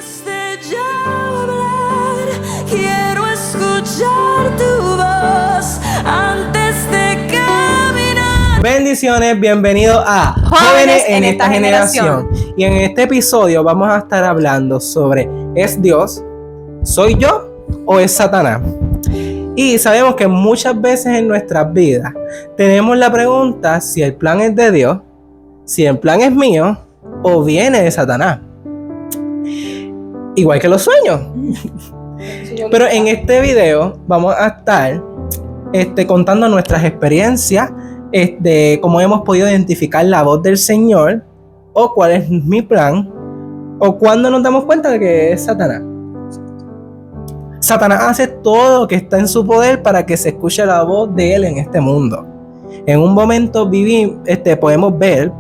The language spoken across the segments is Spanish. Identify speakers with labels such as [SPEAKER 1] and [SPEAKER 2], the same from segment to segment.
[SPEAKER 1] Antes de yo hablar, quiero escuchar tu voz. Antes de caminar.
[SPEAKER 2] Bendiciones, bienvenidos a Jóvenes en esta generación. Y en este episodio vamos a estar hablando sobre ¿es Dios? ¿Soy yo? ¿O es Satanás? Y sabemos que muchas veces en nuestras vidas tenemos la pregunta si el plan es de Dios, si el plan es mío o viene de Satanás. Igual que los sueños. Pero en este video vamos a estar contando nuestras experiencias de cómo hemos podido identificar la voz del Señor o cuál es mi plan o cuándo nos damos cuenta de que es Satanás. Satanás hace todo lo que está en su poder para que se escuche la voz de él en este mundo. En un momento podemos ver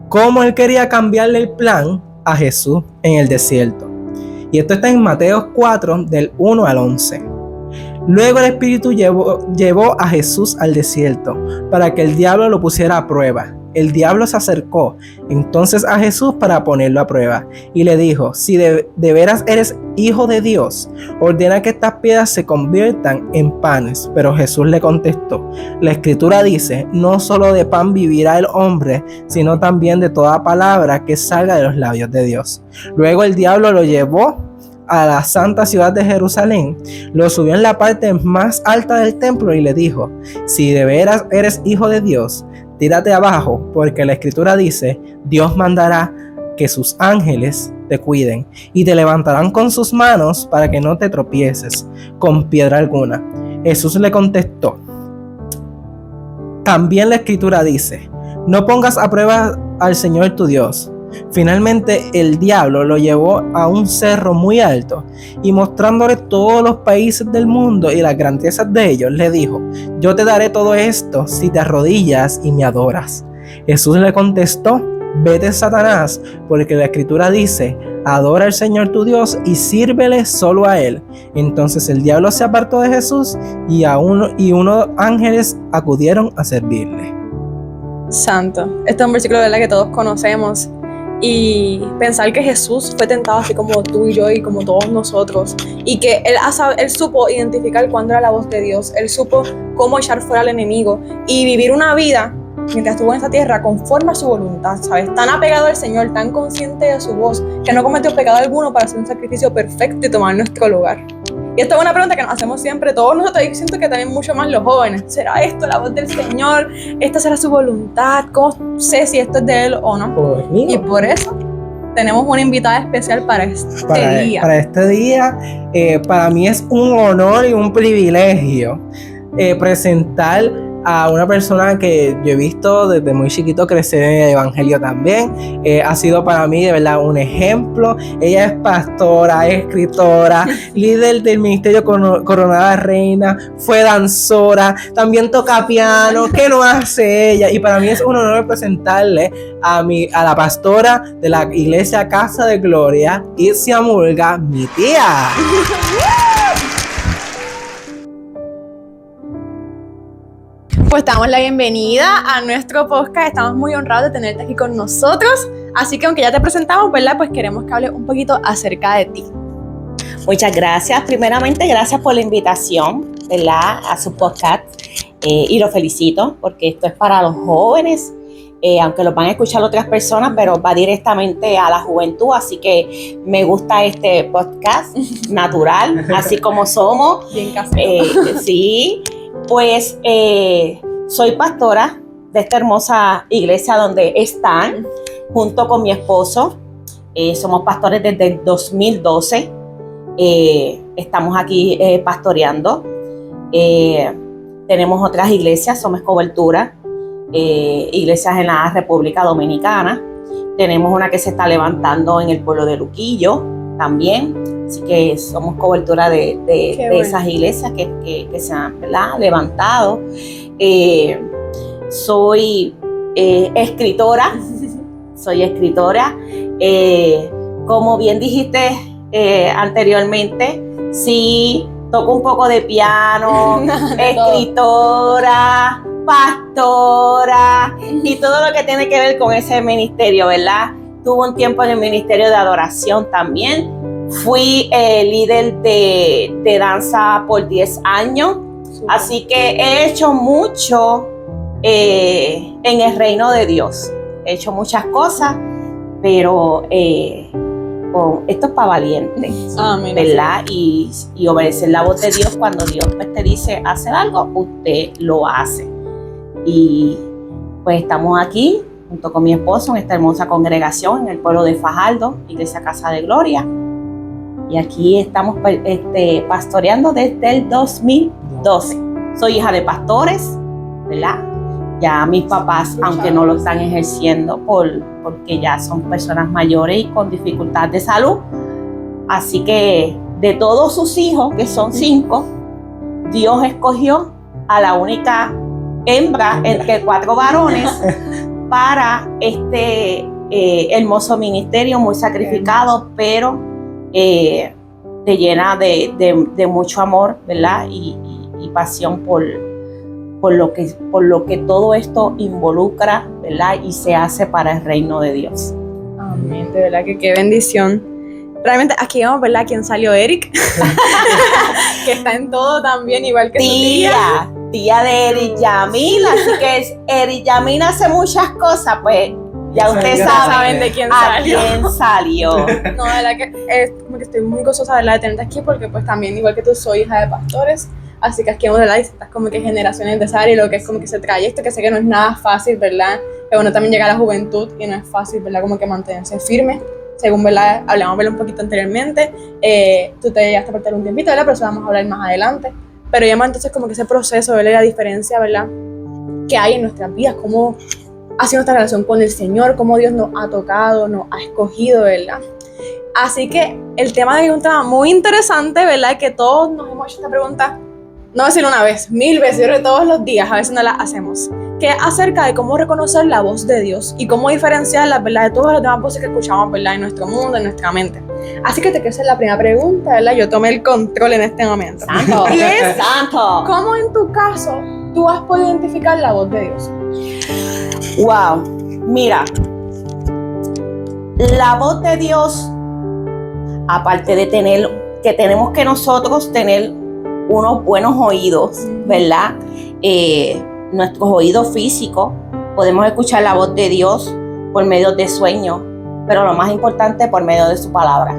[SPEAKER 2] cómo él quería cambiarle el plan a Jesús en el desierto. Y esto está en Mateo 4, del 1 al 11. Luego el Espíritu llevó a Jesús al desierto para que el diablo lo pusiera a prueba. El diablo se acercó entonces a Jesús para ponerlo a prueba y le dijo: si de veras eres hijo de Dios, ordena que estas piedras se conviertan en panes. Pero Jesús le contestó: la Escritura dice, no solo de pan vivirá el hombre, sino también de toda palabra que salga de los labios de Dios. Luego el diablo lo llevó a la santa ciudad de Jerusalén, lo subió en la parte más alta del templo y le dijo: si de veras eres hijo de Dios, tírate abajo, porque la Escritura dice, Dios mandará que sus ángeles te cuiden y te levantarán con sus manos para que no te tropieces con piedra alguna. Jesús le contestó: también la Escritura dice, no pongas a prueba al Señor tu Dios. Finalmente el diablo lo llevó a un cerro muy alto y mostrándole todos los países del mundo y las grandezas de ellos, le dijo: yo te daré todo esto si te arrodillas y me adoras. Jesús le contestó: vete, Satanás, porque la Escritura dice, adora al Señor tu Dios y sírvele solo a Él. Entonces el diablo se apartó de Jesús y unos ángeles acudieron a servirle.
[SPEAKER 3] Santo. Este es un versículo de la que todos conocemos. Y pensar que Jesús fue tentado así como tú y yo y como todos nosotros, y que él supo identificar cuándo era la voz de Dios, él supo cómo echar fuera al enemigo y vivir una vida mientras estuvo en esta tierra conforme a su voluntad, ¿sabes? Tan apegado al Señor, tan consciente de su voz, que no cometió pecado alguno para hacer un sacrificio perfecto y tomar nuestro lugar. Y esta es una pregunta que nos hacemos siempre todos nosotros, y siento que también mucho más los jóvenes. ¿Será esto la voz del Señor? ¿Esta será su voluntad? ¿Cómo sé si esto es de Él o no? Y por eso tenemos una invitada especial para este día.
[SPEAKER 2] Para este día, para mí es un honor y un privilegio presentar a una persona que yo he visto desde muy chiquito crecer en el evangelio también. Ha sido para mí de verdad un ejemplo. Ella es pastora, es escritora, líder del ministerio Coronada Reina, fue danzora, también toca piano. ¿Qué no hace ella? Y para mí es un honor presentarle a la pastora de la iglesia Casa de Gloria, Itzia Murga, mi tía.
[SPEAKER 3] Pues damos la bienvenida a nuestro podcast. Estamos muy honrados de tenerte aquí con nosotros. Así que aunque ya te presentamos, ¿verdad? Pues queremos que hables un poquito acerca de ti.
[SPEAKER 4] Muchas gracias. Primeramente, gracias por la invitación, ¿verdad? A su podcast. Y lo felicito porque esto es para los jóvenes, aunque lo van a escuchar otras personas, pero va directamente a la juventud. Así que me gusta este podcast natural, así como somos.
[SPEAKER 3] Bien casero.
[SPEAKER 4] Sí. Pues soy pastora de esta hermosa iglesia donde están, junto con mi esposo. Somos pastores desde el 2012. Estamos aquí pastoreando. Tenemos otras iglesias, somos cobertura, iglesias en la República Dominicana. Tenemos una que se está levantando en el pueblo de Luquillo también. Así que somos cobertura de esas iglesias que se han, ¿verdad?, levantado. Soy escritora. Como bien dijiste anteriormente, sí, toco un poco de piano, escritora, pastora y todo lo que tiene que ver con ese ministerio, ¿verdad? Tuve un tiempo en el ministerio de adoración también. Fui líder de danza por 10 años, así que he hecho mucho en el reino de Dios. He hecho muchas cosas, pero esto es para valientes,
[SPEAKER 3] Amén.
[SPEAKER 4] ¿verdad? Y obedecer la voz de Dios. Cuando Dios pues, te dice hacer algo, usted lo hace. Y pues estamos aquí junto con mi esposo en esta hermosa congregación en el pueblo de Fajardo, Iglesia Casa de Gloria. Y aquí estamos pastoreando desde el 2012. Soy hija de pastores, ¿verdad? Ya mis papás, aunque no lo están ejerciendo porque ya son personas mayores y con dificultad de salud. Así que de todos sus hijos, que son 5, Dios escogió a la única hembra entre 4 varones para este hermoso ministerio, muy sacrificado, pero te llena de mucho amor, ¿verdad? Y pasión por lo que todo esto involucra, ¿verdad? Y se hace para el reino de Dios.
[SPEAKER 3] Amén, de verdad que qué bendición. Realmente aquí vemos, ¿verdad? ¿Quién salió? Eric, que está en todo también, igual que su
[SPEAKER 4] tía de Eric Yamil, así que Eric Yamil hace muchas cosas, pues ya ustedes saben
[SPEAKER 3] de quién
[SPEAKER 4] a quién salió.
[SPEAKER 3] No, de verdad que es como que estoy muy gozosa, ¿verdad? De tenerte aquí porque pues también, igual que tú, soy hija de pastores. Así que aquí vamos a hablar de distintas como que generaciones de Sara y lo que es como que ese trayecto, que sé que no es nada fácil, ¿verdad? Pero bueno, también llega a la juventud y no es fácil, ¿verdad? Como que mantenerse firme, según, ¿verdad? Hablamos, ¿verdad? Un poquito anteriormente. Tú te llegaste a perder un tiempito, ¿verdad? Pero eso vamos a hablar más adelante. Pero ya más entonces como que ese proceso, ¿verdad? La diferencia, ¿verdad? Que hay en nuestras vidas, cómo ha sido nuestra relación con el Señor, cómo Dios nos ha tocado, nos ha escogido, ¿verdad? Así que el tema de hoy es un tema muy interesante, ¿verdad? Que todos nos hemos hecho esta pregunta. No decir una vez, 1000 veces, yo creo que todos los días, a veces no la hacemos, que es acerca de cómo reconocer la voz de Dios y cómo diferenciarla, ¿verdad? De todas las demás voces que escuchamos, ¿verdad? En nuestro mundo, en nuestra mente. Así que te quiero hacer la primera pregunta, ¿verdad? Yo tomé el control en este momento.
[SPEAKER 4] ¡Santo!
[SPEAKER 3] Y es,
[SPEAKER 4] ¡Santo!
[SPEAKER 3] ¿cómo en tu caso tú has podido identificar la voz de Dios?
[SPEAKER 4] Wow, mira, la voz de Dios, aparte de que tenemos que nosotros tener unos buenos oídos, ¿verdad? Nuestros oídos físicos, podemos escuchar la voz de Dios por medio de sueños, pero lo más importante, por medio de su palabra.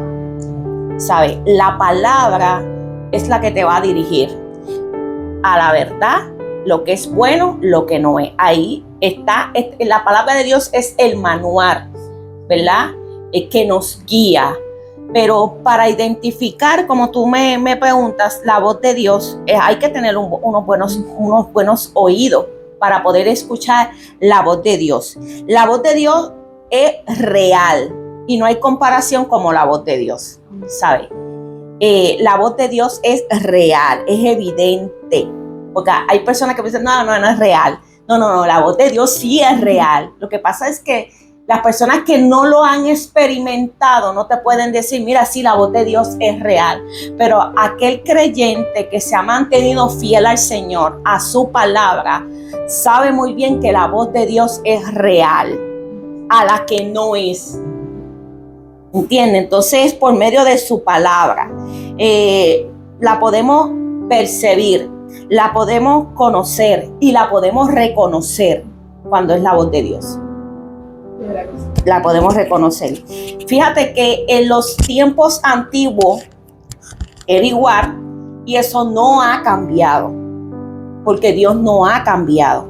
[SPEAKER 4] ¿Sabes? La palabra es la que te va a dirigir a la verdad, lo que es bueno, lo que no es. Ahí está, la palabra de Dios es el manual, ¿verdad? Que nos guía. Pero para identificar, como tú me preguntas, la voz de Dios, hay que tener unos buenos oídos para poder escuchar la voz de Dios. La voz de Dios es real y no hay comparación como la voz de Dios, ¿sabes? La voz de Dios es real, es evidente. Porque hay personas que dicen, no es real. No, la voz de Dios sí es real. Lo que pasa es que las personas que no lo han experimentado no te pueden decir, mira, sí, la voz de Dios es real. Pero aquel creyente que se ha mantenido fiel al Señor, a su palabra, sabe muy bien que la voz de Dios es real, a la que no es. ¿Entiende? Entonces, por medio de su palabra, la podemos percibir, la podemos conocer y la podemos reconocer cuando es la voz de Dios. La podemos reconocer. Fíjate que en los tiempos antiguos era igual y eso no ha cambiado, porque Dios no ha cambiado.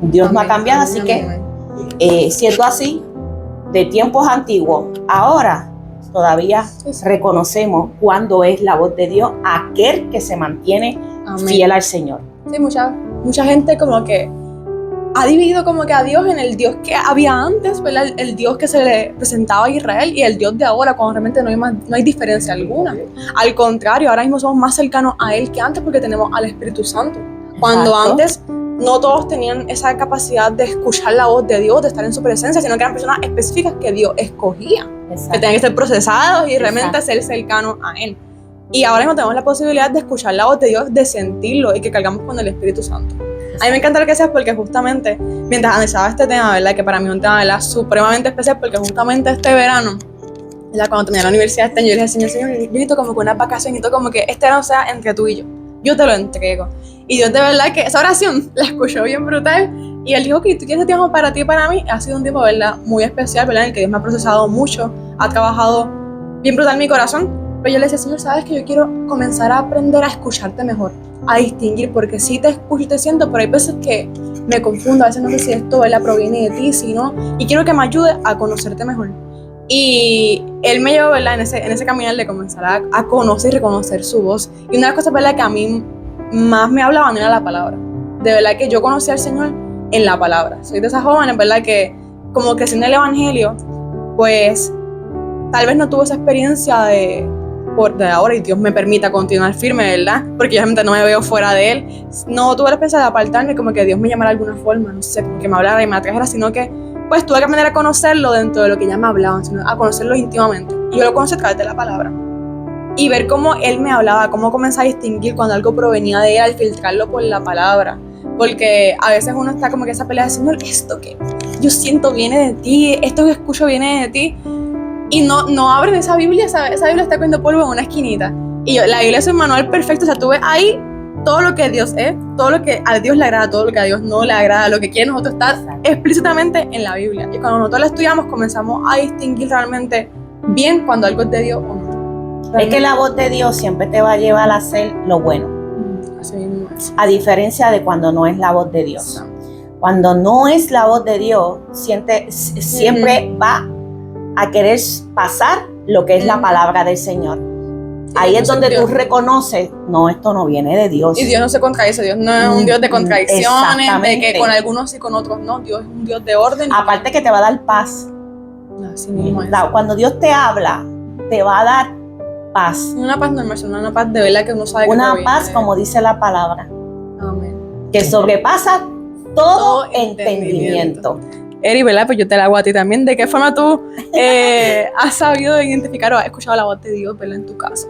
[SPEAKER 4] Dios no ha cambiado, así que siendo así, de tiempos antiguos, ahora todavía reconocemos cuándo es la voz de Dios, aquel que se mantiene fiel al Señor.
[SPEAKER 3] Sí, mucha gente como que ha dividido como que a Dios en el Dios que había antes, ¿verdad? El Dios que se le presentaba a Israel y el Dios de ahora, cuando realmente no hay diferencia alguna. Al contrario, ahora mismo somos más cercanos a Él que antes porque tenemos al Espíritu Santo. Cuando antes no todos tenían esa capacidad de escuchar la voz de Dios, de estar en su presencia, sino que eran personas específicas que Dios escogía, que tenían que ser procesados y realmente ser cercanos a Él. Y ahora mismo tenemos la posibilidad de escuchar la voz de Dios, de sentirlo y que cargamos con el Espíritu Santo. A mí me encanta lo que haces porque justamente mientras analizaba este tema, ¿verdad? Que para mí es un tema, ¿verdad? Supremamente especial porque justamente este verano Cuando terminé la universidad este año, yo le dije, Señor, yo necesito como que una vacación, necesito como que este no sea entre tú y yo te lo entrego. Y Dios de verdad que esa oración la escuchó bien brutal, y Él dijo que tú quieres tiempo para ti y para mí. Ha sido un tiempo, ¿verdad?, muy especial, ¿verdad?, en el que Dios me ha procesado mucho, ha trabajado bien brutal mi corazón. Pero yo le decía, Señor, sabes que yo quiero comenzar a aprender a escucharte mejor, a distinguir, porque sí te escucho y te siento, pero hay veces que me confundo, a veces no sé si esto, ¿verdad?, proviene de ti, si no, y quiero que me ayude a conocerte mejor. Y Él me llevó, ¿verdad?, en ese caminar de comenzar a conocer y reconocer su voz. Y una de las cosas, ¿verdad?, que a mí más me hablaba no era la palabra. De verdad que yo conocí al Señor en la palabra. Soy de esas jóvenes, ¿verdad?, que como creciendo en el Evangelio, pues tal vez no tuve esa experiencia de ahora, y Dios me permita continuar firme, ¿verdad?, porque yo realmente no me veo fuera de Él. No tuve la experiencia de apartarme, como que Dios me llamara de alguna forma, no sé, que me hablara y me atrajera, sino que pues tuve que aprender a conocerlo dentro de lo que ya me hablaban, sino a conocerlo íntimamente. Y yo lo conocí a través de la palabra. Y ver cómo Él me hablaba, cómo comenzar a distinguir cuando algo provenía de Él, al filtrarlo por la palabra. Porque a veces uno está como que esa pelea de, Señor, esto que yo siento viene de ti, esto que escucho viene de ti. Y no abren esa Biblia está cogiendo polvo en una esquinita. Y la Biblia es un manual perfecto, o sea, tú ves ahí todo lo que Dios es, todo lo que a Dios le agrada, todo lo que a Dios no le agrada, lo que quiere nosotros está explícitamente en la Biblia. Y cuando nosotros la estudiamos, comenzamos a distinguir realmente bien cuando algo es de Dios o no. Realmente.
[SPEAKER 4] Es que la voz de Dios siempre te va a llevar a hacer lo bueno.
[SPEAKER 3] Así mismo es.
[SPEAKER 4] A diferencia de cuando no es la voz de Dios. Cuando no es la voz de Dios, siempre va a querer pasar lo que es la palabra del Señor. Ahí es donde tú reconoces, no, esto no viene de Dios.
[SPEAKER 3] Y Dios no se contradice, Dios no es un Dios de contradicciones, de que con algunos sí, con otros no. Dios es un Dios de orden.
[SPEAKER 4] Aparte que te va a dar paz.
[SPEAKER 3] Así mismo es.
[SPEAKER 4] Cuando Dios te habla, te va a dar paz.
[SPEAKER 3] Una paz normal, sino una paz de verdad que uno sabe que
[SPEAKER 4] una paz, como dice la palabra.
[SPEAKER 3] Amén.
[SPEAKER 4] Que sobrepasa todo entendimiento.
[SPEAKER 3] Eri, ¿verdad? Pues yo te la hago a ti también. ¿De qué forma tú has sabido identificar o has escuchado la voz de Dios, ¿verdad?, en tu caso?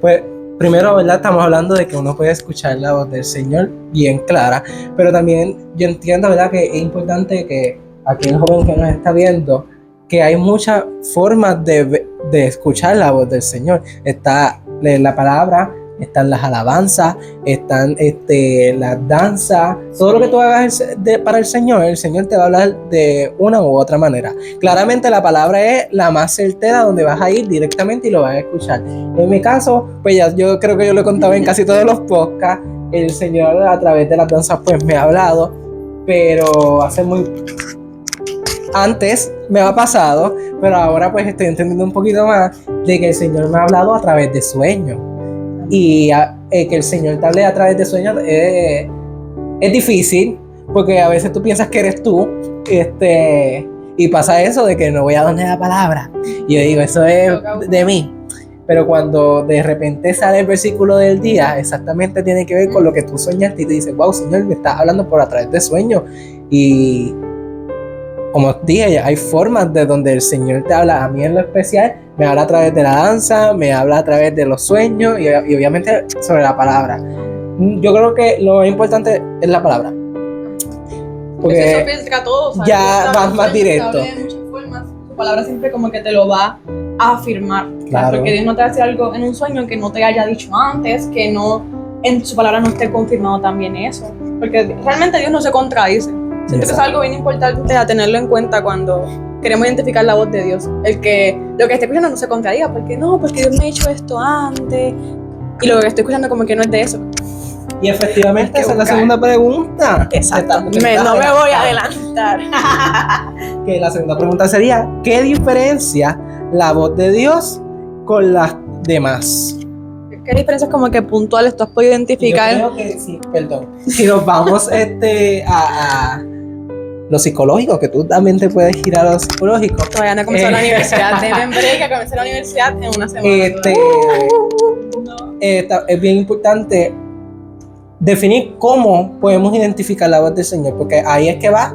[SPEAKER 2] Pues primero, ¿verdad?, estamos hablando de que uno puede escuchar la voz del Señor bien clara, pero también yo entiendo, ¿verdad?, que es importante que aquel joven que nos está viendo, que hay muchas formas de escuchar la voz del Señor. Está la palabra, están las alabanzas, están las danzas, todo lo que tú hagas para el Señor te va a hablar de una u otra manera. Claramente la palabra es la más certera, donde vas a ir directamente y lo vas a escuchar. En mi caso, pues ya yo creo que yo lo he contado en casi todos los podcasts, el Señor a través de las danzas pues me ha hablado, pero antes me ha pasado, pero ahora pues estoy entendiendo un poquito más de que el Señor me ha hablado a través de sueños. Y que el Señor te hable a través de sueños es difícil, porque a veces tú piensas que eres tú, y pasa eso de que no voy a donde la palabra. Y yo digo, eso es de mí. Pero cuando de repente sale el versículo del día, exactamente tiene que ver con lo que tú soñaste y te dices, wow, Señor, me estás hablando por a través de sueños. Y como dije, hay formas de donde el Señor te habla. A mí en lo especial me habla a través de la danza, me habla a través de los sueños y obviamente sobre la palabra. Yo creo que lo más importante es la palabra, porque
[SPEAKER 3] eso filtra todo, ¿sabes?
[SPEAKER 2] ya vas más directo.
[SPEAKER 3] De muchas formas, su palabra siempre como que te lo va a afirmar,
[SPEAKER 2] claro.
[SPEAKER 3] Porque Dios no te va a decir algo en un sueño que no te haya dicho antes, que no en su palabra no esté confirmado también eso, porque realmente Dios no se contradice. Siento que es algo bien importante a tenerlo en cuenta cuando queremos identificar la voz de Dios. El que lo que esté escuchando no se contradiga, porque Dios me ha dicho esto antes, y lo que estoy escuchando como que no es de eso.
[SPEAKER 2] Y efectivamente esa es la segunda pregunta.
[SPEAKER 3] Exacto. No me voy a adelantar.
[SPEAKER 2] Que la segunda pregunta sería, ¿qué diferencia la voz de Dios con las demás?
[SPEAKER 3] ¿Qué diferencias como que puntuales tú has podido identificar?
[SPEAKER 2] Yo creo que sí, perdón. Si nos vamos a lo psicológico, que tú también te puedes girar a lo psicológico.
[SPEAKER 3] Todavía no he comenzado la universidad. Denme break a comenzar la universidad en una semana.
[SPEAKER 2] Es bien importante definir cómo podemos identificar la voz del Señor, porque ahí es que va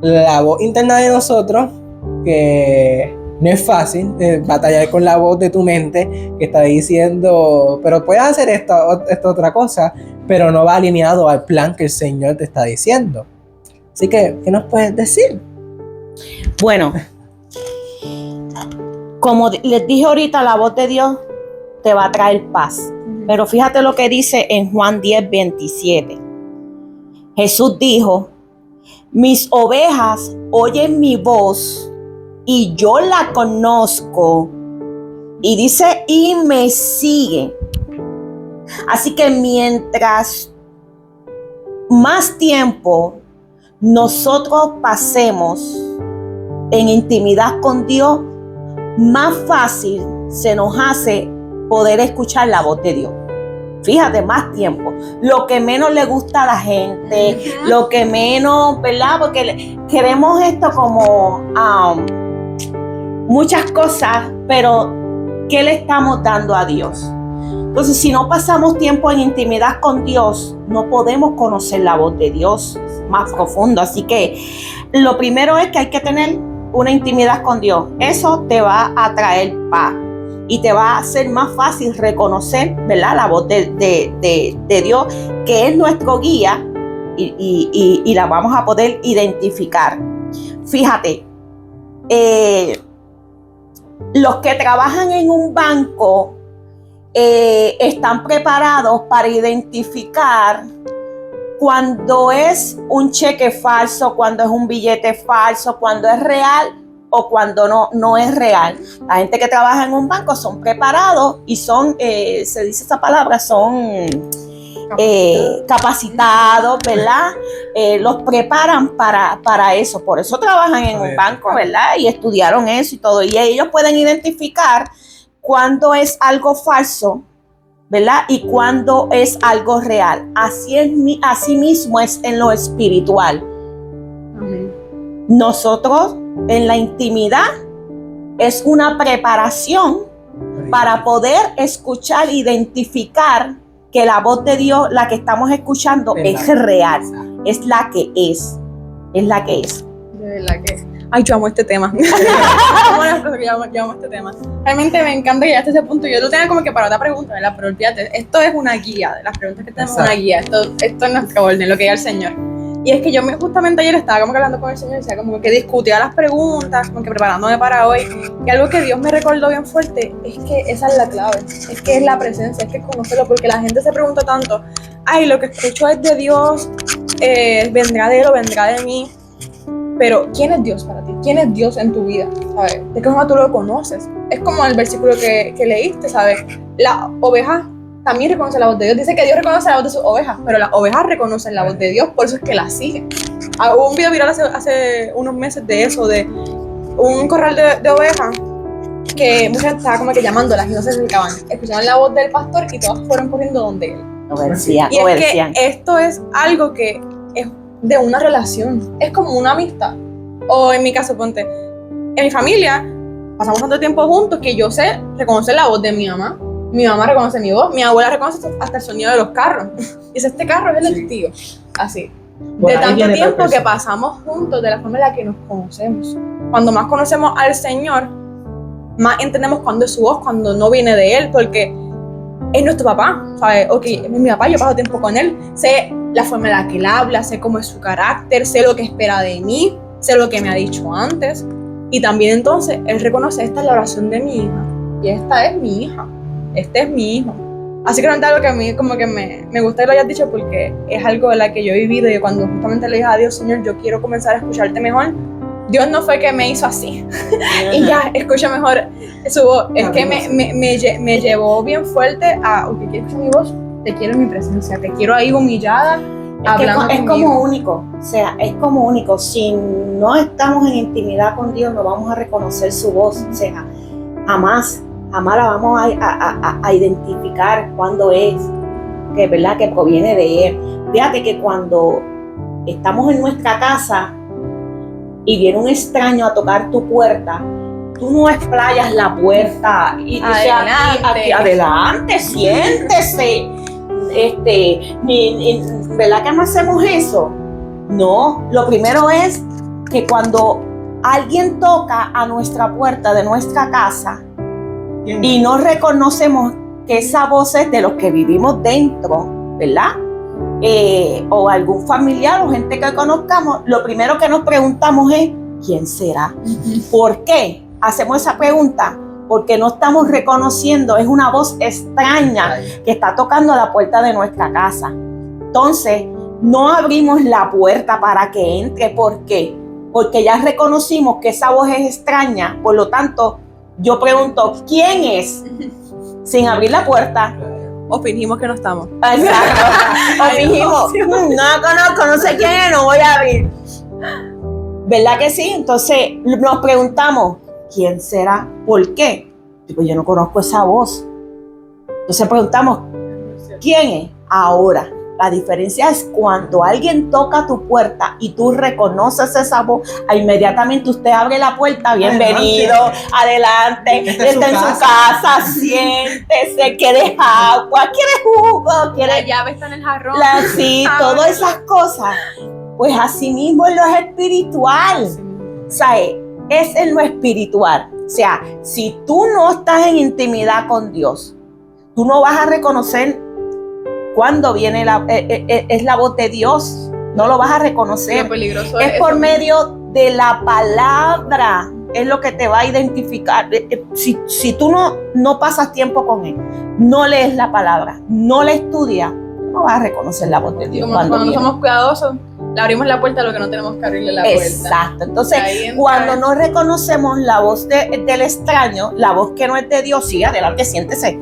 [SPEAKER 2] la voz interna de nosotros, que no es fácil batallar con la voz de tu mente que está diciendo, pero puedes hacer esta otra cosa, pero no va alineado al plan que el Señor te está diciendo. Así que, ¿qué nos puedes decir?
[SPEAKER 4] Bueno, Como les dije ahorita, la voz de Dios te va a traer paz. Pero fíjate lo que dice en Juan 10:27. Jesús dijo: mis ovejas oyen mi voz y yo la conozco. Y dice, y me siguen. Así que mientras más tiempo nosotros pasemos en intimidad con Dios, más fácil se nos hace poder escuchar la voz de Dios. Fíjate, más tiempo. Lo que menos le gusta a la gente, lo que menos, ¿verdad? Porque queremos esto como muchas cosas, pero ¿qué le estamos dando a Dios? Entonces, si no pasamos tiempo en intimidad con Dios, no podemos conocer la voz de Dios más profundo. Así que lo primero es que hay que tener una intimidad con Dios. Eso te va a traer paz y te va a hacer más fácil reconocer, ¿verdad?, la voz de Dios, que es nuestro guía, y la vamos a poder identificar. Fíjate, los que trabajan en un banco están preparados para identificar cuando es un cheque falso, cuando es un billete falso, cuando es real o cuando no es real. La gente que trabaja en un banco son preparados y son, se dice esa palabra, son capacitados, ¿verdad? Los preparan para eso. Por eso trabajan en un banco, ¿verdad? Y estudiaron eso y todo. Y ellos pueden identificar cuando es algo falso, ¿verdad? Y cuando es algo real. Así mismo es en lo espiritual.
[SPEAKER 3] Amén.
[SPEAKER 4] Nosotros en la intimidad es una preparación para poder escuchar, identificar que la voz de Dios, la que estamos escuchando, es real, es la que es. Es la que es.
[SPEAKER 3] De verdad que... Ay, yo amo este tema. yo amo este tema. Realmente me encanta que llegaste a ese punto. Yo lo tenía como que para otra pregunta, ¿verdad? Pero olvídate, esto es una guía. De las preguntas que tenemos, una guía. Esto es nuestro orden, lo que diga el Señor. Y es que yo justamente ayer estaba como que hablando con el Señor y decía como que discutía las preguntas, como que preparándome para hoy. Y algo que Dios me recordó bien fuerte es que esa es la clave. Es que es la presencia, es que conocerlo. Porque la gente se pregunta tanto, ay, lo que escucho es de Dios, vendrá de Él o vendrá de mí. Pero, ¿quién es Dios para ti? ¿Quién es Dios en tu vida? ¿Sabes? ¿De qué forma tú lo conoces? Es como el versículo que leíste, ¿sabes? La oveja también reconoce la voz de Dios. Dice que Dios reconoce la voz de sus ovejas, pero las ovejas reconocen la voz de Dios, por eso es que la siguen. Hubo un video viral hace unos meses de eso, de un corral de ovejas, que mucha gente estaba como que llamándolas y no se acercaban. Escuchaban la voz del pastor y todas fueron corriendo donde él.
[SPEAKER 4] Obedecían.
[SPEAKER 3] Y es que esto es algo que es de una relación, es como una amistad. O en mi caso, ponte, en mi familia pasamos tanto tiempo juntos que yo sé reconocer la voz de mi mamá reconoce mi voz, mi abuela reconoce hasta el sonido de los carros. Dice, este carro es el tío. Así. De tanto tiempo que pasamos juntos, de la forma en la que nos conocemos. Cuando más conocemos al Señor, más entendemos cuándo es su voz, cuando no viene de Él, porque es nuestro papá, ¿sabes? Ok, es mi papá, yo paso tiempo con Él, sé la forma en la que Él habla, sé cómo es su carácter, sé lo que espera de mí, sé lo que me ha dicho antes. Y también entonces Él reconoce, esta es la oración de mi hija, y esta es mi hija, este es mi hijo. Así que no es algo que a mí como que me gusta que lo hayas dicho, porque es algo de la que yo he vivido, y cuando justamente le dije a Dios, Señor, yo quiero comenzar a escucharte mejor, Dios no fue que me hizo así y ya, escucha mejor su voz, es que me llevó bien fuerte a, ok, quiero escuchar mi voz, te quiero en mi presencia, te quiero ahí humillada, hablando
[SPEAKER 4] es
[SPEAKER 3] conmigo.
[SPEAKER 4] como único, o sea, es como único. Si no estamos en intimidad con Dios, no vamos a reconocer su voz, o sea, jamás la vamos a identificar cuando es, que verdad que proviene de Él. Fíjate que cuando estamos en nuestra casa y viene un extraño a tocar tu puerta, tú no explayas la puerta y dices, aquí adelante, siéntese. ¿Verdad que no hacemos eso? No, lo primero es que cuando alguien toca a nuestra puerta de nuestra casa y no reconocemos que esa voz es de los que vivimos dentro, ¿verdad? O algún familiar o gente que conozcamos, lo primero que nos preguntamos es, ¿quién será? ¿Por qué hacemos esa pregunta? porque no estamos reconociendo, es una voz extraña que está tocando la puerta de nuestra casa. Entonces, no abrimos la puerta para que entre. ¿Por qué? Porque ya reconocimos que esa voz es extraña, por lo tanto, yo pregunto, ¿quién es? Sin abrir la puerta.
[SPEAKER 3] O fingimos que no estamos.
[SPEAKER 4] Exacto. O fingimos, no conozco, no sé quién es, no voy a abrir. ¿Verdad que sí? Entonces nos preguntamos, ¿quién será? ¿Por qué? Pues yo no conozco esa voz. Entonces preguntamos, ¿quién es? Ahora, la diferencia es cuando alguien toca tu puerta y tú reconoces esa voz, inmediatamente usted abre la puerta, bienvenido, adelante, está en su casa, siéntese, ¿quieres agua? ¿Quieres jugo?
[SPEAKER 3] La
[SPEAKER 4] ¿Quieres
[SPEAKER 3] llave está en el jarrón.
[SPEAKER 4] sí, todas esas cosas? Pues así mismo en lo espiritual. O sea, es en lo espiritual. O sea, si tú no estás en intimidad con Dios, tú no vas a reconocer cuando viene es la voz de Dios. No lo vas a reconocer.
[SPEAKER 3] Lo peligroso
[SPEAKER 4] Es por
[SPEAKER 3] eso.
[SPEAKER 4] medio de la palabra. Es lo que te va a identificar. Si tú no pasas tiempo con Él, no lees la palabra, no la estudias, no vas a reconocer la voz de Dios.
[SPEAKER 3] Como cuando no
[SPEAKER 4] viene.
[SPEAKER 3] somos cuidadosos, le abrimos la puerta a lo que no tenemos que abrirle la puerta.
[SPEAKER 4] Exacto. Entonces,
[SPEAKER 3] Ahí entra
[SPEAKER 4] cuando
[SPEAKER 3] eso.
[SPEAKER 4] no reconocemos la voz del extraño, la voz que no es de Dios, sí, adelante, siéntese.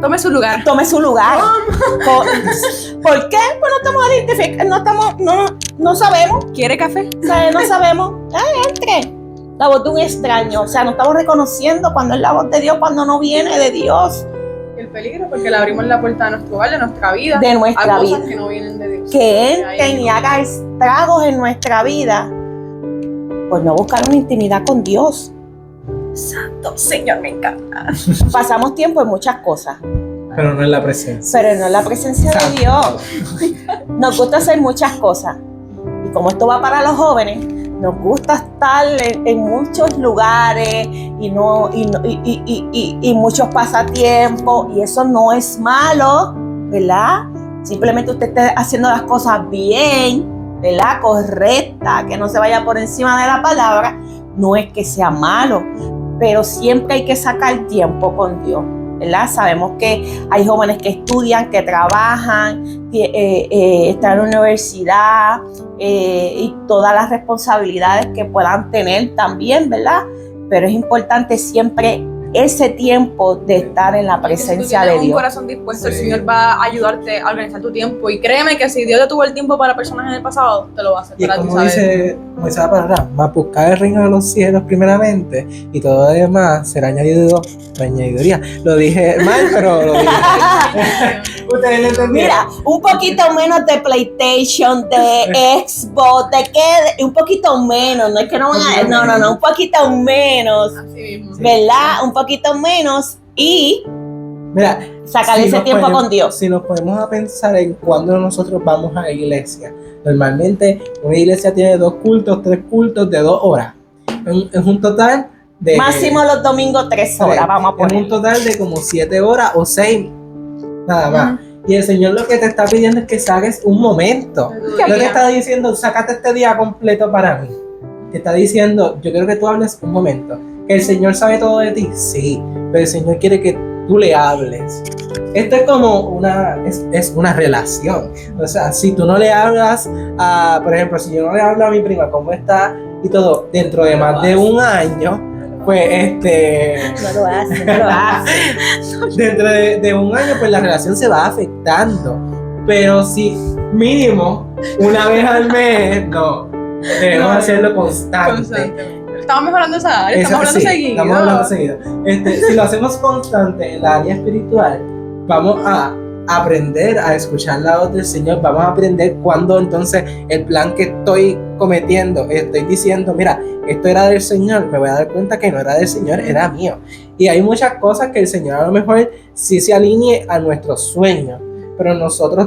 [SPEAKER 3] Tome su lugar.
[SPEAKER 4] Tome su lugar. ¿Por qué? Pues no estamos identificando, no sabemos.
[SPEAKER 3] ¿Quiere café?
[SPEAKER 4] O sea, no sabemos. Entre. La voz de un extraño. O sea, no estamos reconociendo cuando es la voz de Dios, cuando no viene de Dios.
[SPEAKER 3] El peligro, porque le abrimos la puerta de nuestro hogar, de nuestra vida.
[SPEAKER 4] De nuestra
[SPEAKER 3] a cosas
[SPEAKER 4] vida.
[SPEAKER 3] que no vienen de Dios.
[SPEAKER 4] Que entren y haga estragos en nuestra vida. Pues no buscar una intimidad con Dios.
[SPEAKER 3] Santo Señor, me encanta.
[SPEAKER 4] Pasamos tiempo en muchas cosas,
[SPEAKER 2] Pero no es la presencia.
[SPEAKER 4] pero no en la presencia de Dios. Nos gusta hacer muchas cosas. Y como esto va para los jóvenes, nos gusta estar en muchos lugares y muchos pasatiempos. Y eso no es malo, ¿verdad? Simplemente usted esté haciendo las cosas bien, ¿verdad? Correcta, que no se vaya por encima de la palabra. No es que sea malo, pero siempre hay que sacar tiempo con Dios, ¿verdad? Sabemos que hay jóvenes que estudian, que trabajan, están en la universidad y todas las responsabilidades que puedan tener también, ¿verdad? Pero es importante siempre ese tiempo de estar en la presencia de
[SPEAKER 3] Si tú tienes un
[SPEAKER 4] Dios.
[SPEAKER 3] corazón dispuesto,
[SPEAKER 2] Sí.
[SPEAKER 3] el Señor va a ayudarte a organizar tu tiempo. Y créeme que si Dios te tuvo el tiempo para personas en el pasado, te lo va a hacer
[SPEAKER 2] Y es
[SPEAKER 3] para ti,
[SPEAKER 2] como
[SPEAKER 3] ¿sabes?
[SPEAKER 2] dice la palabra, más buscar el reino de los cielos primeramente y todo lo demás será añadido por añadiduría. Lo dije mal, pero lo dije. Ustedes lo entendieron.
[SPEAKER 4] Mira, un poquito menos de PlayStation, de Xbox, un poquito menos, no es que no van a, no, un poquito menos,
[SPEAKER 3] Así mismo.
[SPEAKER 4] ¿verdad? Un poquito menos y
[SPEAKER 2] Mira,
[SPEAKER 4] sacar ese
[SPEAKER 2] nos
[SPEAKER 4] tiempo
[SPEAKER 2] ponemos-
[SPEAKER 4] con Dios.
[SPEAKER 2] Si nos ponemos a pensar en cuándo nosotros vamos a la iglesia, normalmente una iglesia tiene 2 cultos, 3 cultos de 2 horas. Es un total de...
[SPEAKER 4] Máximo los domingos 3 horas, vamos a
[SPEAKER 2] Es un
[SPEAKER 4] poner.
[SPEAKER 2] total de como 7 horas o 6, nada más. Y el Señor lo que te está pidiendo es que saques un momento. No te está diciendo, sácate este día completo para mí. Te está diciendo, yo quiero que tú hables un momento. Que el Señor sabe todo de ti, sí, pero el Señor quiere que tú le hables. Esto es como es una relación. O sea, si tú no le hablas a, por ejemplo, si yo no le hablo a mi prima cómo está y todo, dentro de más de un año, pues
[SPEAKER 4] No lo hace, no lo hace.
[SPEAKER 2] dentro de un año, pues la relación se va afectando. Pero si mínimo una vez al mes, no, debemos
[SPEAKER 3] No,
[SPEAKER 2] hacerlo constante.
[SPEAKER 3] Constantemente. Estamos mejorando esa área, estamos
[SPEAKER 2] Eso
[SPEAKER 3] hablando
[SPEAKER 2] sí,
[SPEAKER 3] seguido.
[SPEAKER 2] estamos hablando seguido. Si lo hacemos constante en la área espiritual, vamos a aprender a escuchar la voz del Señor, vamos a aprender cuando entonces el plan que estoy cometiendo, estoy diciendo, mira, esto era del Señor, me voy a dar cuenta que no era del Señor, era mío. Y hay muchas cosas que el Señor a lo mejor sí se alinee a nuestros sueños, pero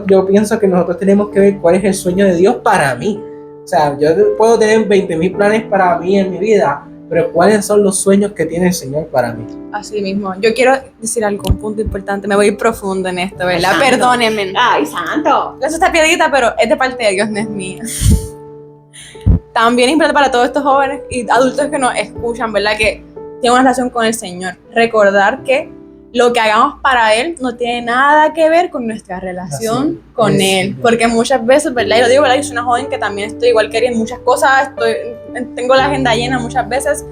[SPEAKER 2] yo pienso que nosotros tenemos que ver cuál es el sueño de Dios para mí. O sea, yo puedo tener 20,000 planes para mí en mi vida, pero ¿cuáles son los sueños que tiene el Señor para mí?
[SPEAKER 3] Así mismo. Yo quiero decir algo, un punto importante. Me voy a ir profundo en esto, ¿verdad?
[SPEAKER 4] Santo.
[SPEAKER 3] Perdónenme.
[SPEAKER 4] Ay, santo.
[SPEAKER 3] Eso está piedrita, pero es de parte de Dios, no es mía. También es importante para todos estos jóvenes y adultos que nos escuchan, ¿verdad? Que tiene una relación con el Señor. Recordar que lo que hagamos para Él no tiene nada que ver con nuestra relación con Él. Porque muchas veces, ¿verdad? Y lo digo, ¿verdad? Yo soy una joven que también estoy igual que Él en muchas cosas, tengo la agenda llena muchas veces,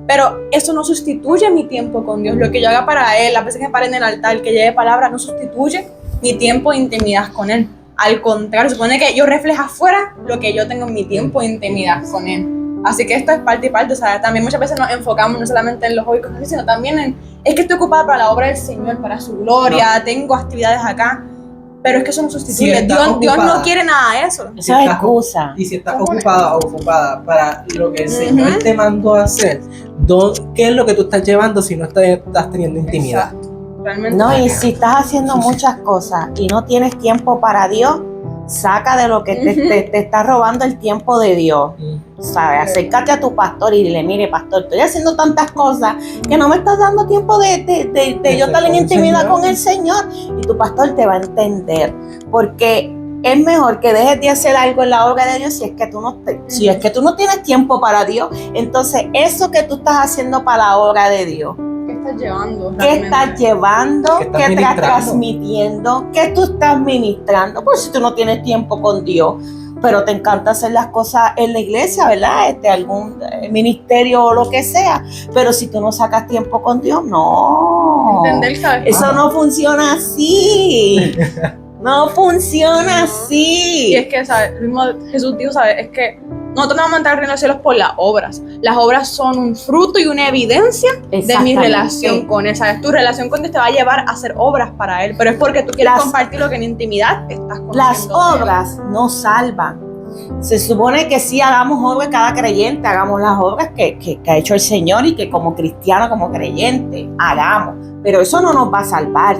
[SPEAKER 3] pero eso no sustituye mi tiempo con Dios. Lo que yo haga para Él, las veces que pare en el altar, que lleve palabra, no sustituye mi tiempo de intimidad con Él. Al contrario, supone que yo reflejo afuera lo que yo tengo en mi tiempo de intimidad con Él. Así que esto es parte y parte, o sea, también muchas veces nos enfocamos no solamente en los hobbies, sino también en, es que estoy ocupada para la obra del Señor, para su gloria, tengo actividades acá, pero es que eso no sustituye,
[SPEAKER 2] Si
[SPEAKER 3] Dios no quiere nada de eso.
[SPEAKER 4] Eso es excusa.
[SPEAKER 2] Y si estás ocupada o ocupada para lo que el Señor te mandó a hacer, ¿qué es lo que tú estás llevando si no estás teniendo intimidad?
[SPEAKER 3] Exacto. Realmente
[SPEAKER 4] No, y si estás haciendo muchas cosas y no tienes tiempo para Dios, saca de lo que te está robando el tiempo de Dios. ¿Sabes? Acércate a tu pastor y dile, mire, pastor, estoy haciendo tantas cosas que no me estás dando tiempo de yo estar en intimidad con el Señor. Y tu pastor te va a entender. Porque es mejor que dejes de hacer algo en la obra de Dios si es que tú no tienes tiempo para Dios. Entonces, eso que tú estás haciendo para la obra de Dios,
[SPEAKER 3] ¿qué estás llevando?
[SPEAKER 4] ¿qué estás llevando?
[SPEAKER 2] ¿Qué estás
[SPEAKER 4] ¿Qué estás
[SPEAKER 2] ministrando?
[SPEAKER 4] transmitiendo? ¿Qué tú estás ministrando? Pues si tú no tienes tiempo con Dios, pero te encanta hacer las cosas en la iglesia, ¿verdad? Algún ministerio o lo que sea, pero si tú no sacas tiempo con Dios, no.
[SPEAKER 3] Entender, ¿sabes?
[SPEAKER 4] Eso no funciona así. No funciona
[SPEAKER 3] Y
[SPEAKER 4] así.
[SPEAKER 3] es que, ¿sabes? El mismo Jesús dijo, ¿sabes? Es que nosotros no vamos a entrar al reino de los cielos por las obras. Las obras son un fruto y una evidencia de mi
[SPEAKER 4] Exactamente.
[SPEAKER 3] relación con Él. ¿Sabes? Tu relación con Dios te va a llevar a hacer obras para Él, pero es porque tú quieres
[SPEAKER 4] Las-
[SPEAKER 3] compartir lo que en intimidad estás conociendo.
[SPEAKER 4] Las
[SPEAKER 3] de Él.
[SPEAKER 4] obras no salvan. Se supone que sí hagamos obras, cada creyente hagamos las obras que ha hecho el Señor y que como cristiano, como creyente, hagamos. Pero eso no nos va a salvar.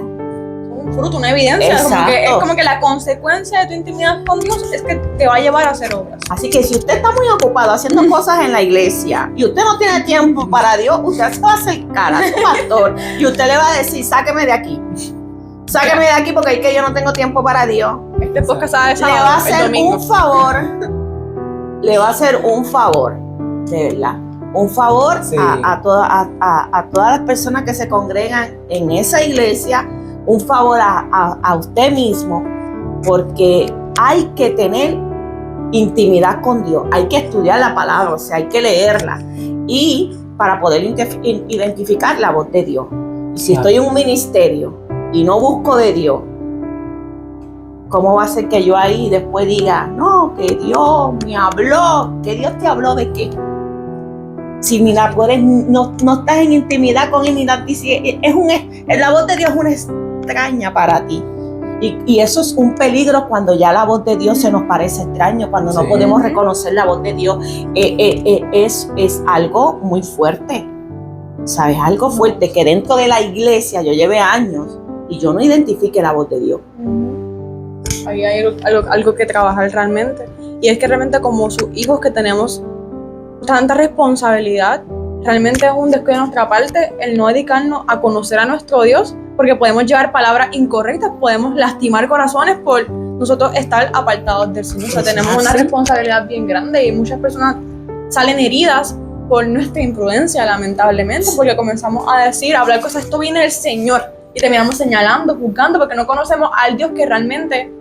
[SPEAKER 3] Un fruto, una evidencia.
[SPEAKER 4] Exacto.
[SPEAKER 3] Es como que la consecuencia de tu intimidad con Dios es que te va a llevar a hacer obras.
[SPEAKER 4] Así que si usted está muy ocupado haciendo cosas en la iglesia y usted no tiene tiempo para Dios, usted se va a acercar a su pastor y usted le va a decir, sáqueme de aquí. Sáqueme de aquí porque es que yo no tengo tiempo para Dios.
[SPEAKER 3] Este podcast sabe
[SPEAKER 4] Le va a
[SPEAKER 3] sábado, el
[SPEAKER 4] hacer
[SPEAKER 3] domingo.
[SPEAKER 4] un favor. Le va a hacer un favor, de verdad. Un favor
[SPEAKER 2] Sí.
[SPEAKER 4] a todas las personas que se congregan en esa iglesia, un favor a usted mismo, porque hay que tener intimidad con Dios, hay que estudiar la palabra, o sea, hay que leerla, y para poder identificar la voz de Dios. Y si
[SPEAKER 2] Claro.
[SPEAKER 4] estoy en un ministerio y no busco de Dios, ¿cómo va a ser que yo ahí después diga, no, que Dios me habló? ¿Que Dios te habló de qué? Si ni la puedes, no estás en intimidad con Él, ni la la voz de Dios es una extraña para ti. Y eso es un peligro cuando ya la voz de Dios se nos parece extraño, cuando no
[SPEAKER 2] Sí.
[SPEAKER 4] podemos reconocer la voz de Dios. Es algo muy fuerte, ¿sabes? Algo fuerte que dentro de la iglesia yo lleve años y yo no identifique la voz de Dios.
[SPEAKER 3] Ahí hay algo que trabajar realmente. Y es que realmente como sus hijos que tenemos tanta responsabilidad, realmente es un descuido de nuestra parte el no dedicarnos a conocer a nuestro Dios, porque podemos llevar palabras incorrectas, podemos lastimar corazones por nosotros estar apartados del Señor. O sea, tenemos una responsabilidad bien grande y muchas personas salen heridas por nuestra imprudencia, lamentablemente, porque comenzamos a decir, a hablar cosas, esto viene del Señor, y terminamos señalando, juzgando, porque no conocemos al Dios que realmente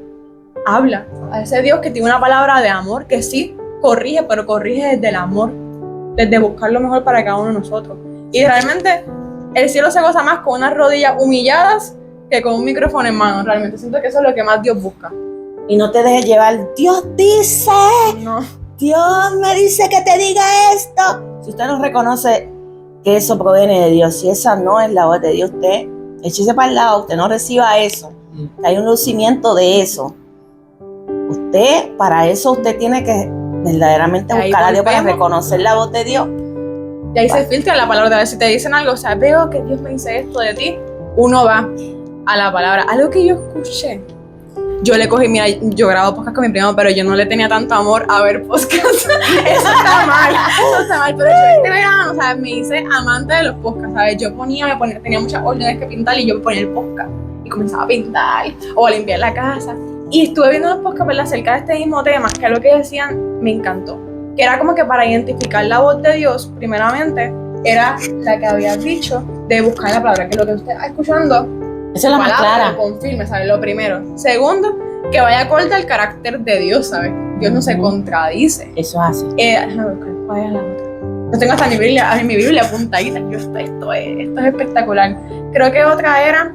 [SPEAKER 3] habla, a ese Dios que tiene una palabra de amor, que sí corrige, pero corrige desde el amor, desde buscar lo mejor para cada uno de nosotros. Y realmente el cielo se goza más con unas rodillas humilladas que con un micrófono en mano. Realmente siento que eso es lo que más Dios busca.
[SPEAKER 4] Y no te dejes llevar, Dios dice,
[SPEAKER 3] No.
[SPEAKER 4] Dios me dice que te diga esto. Si usted no reconoce que eso proviene de Dios, si esa no es la voz de Dios, usted échese para el lado, usted no reciba eso, que hay un lucimiento de eso. Usted, para eso usted tiene que verdaderamente
[SPEAKER 3] Ahí
[SPEAKER 4] buscar a Dios para
[SPEAKER 3] volvemos.
[SPEAKER 4] reconocer la voz de Dios.
[SPEAKER 3] Y ahí se filtra la palabra de Dios. Si te dicen algo, o sea, veo que Dios me dice esto de ti, uno va a la palabra. Algo que yo escuché. Yo le cogí, mira, yo grabo podcast con mi primo, pero yo no le tenía tanto amor a ver podcast. Eso está mal, pero yo este verano, o sea, me hice amante de los podcasts, ¿sabes? Yo tenía muchas órdenes que pintar y yo me ponía el podcast y comenzaba a pintar o a limpiar la casa. Y estuve viendo los podcasts, ¿verdad?, acerca de este mismo tema, que lo que decían me encantó. Que era como que para identificar la voz de Dios, primeramente, era la que habías dicho de buscar la palabra, que lo que usted está escuchando,
[SPEAKER 4] Esa es la más
[SPEAKER 3] palabra
[SPEAKER 4] clara.
[SPEAKER 3] lo confirme, ¿sabes? Lo primero. Segundo, que vaya acorde al carácter de Dios, ¿sabes? Dios no se contradice.
[SPEAKER 4] Eso es así.
[SPEAKER 3] Déjame buscar, ¿cuál es la otra? Yo tengo hasta en mi Biblia apuntadita. Esto es espectacular. Creo que otra era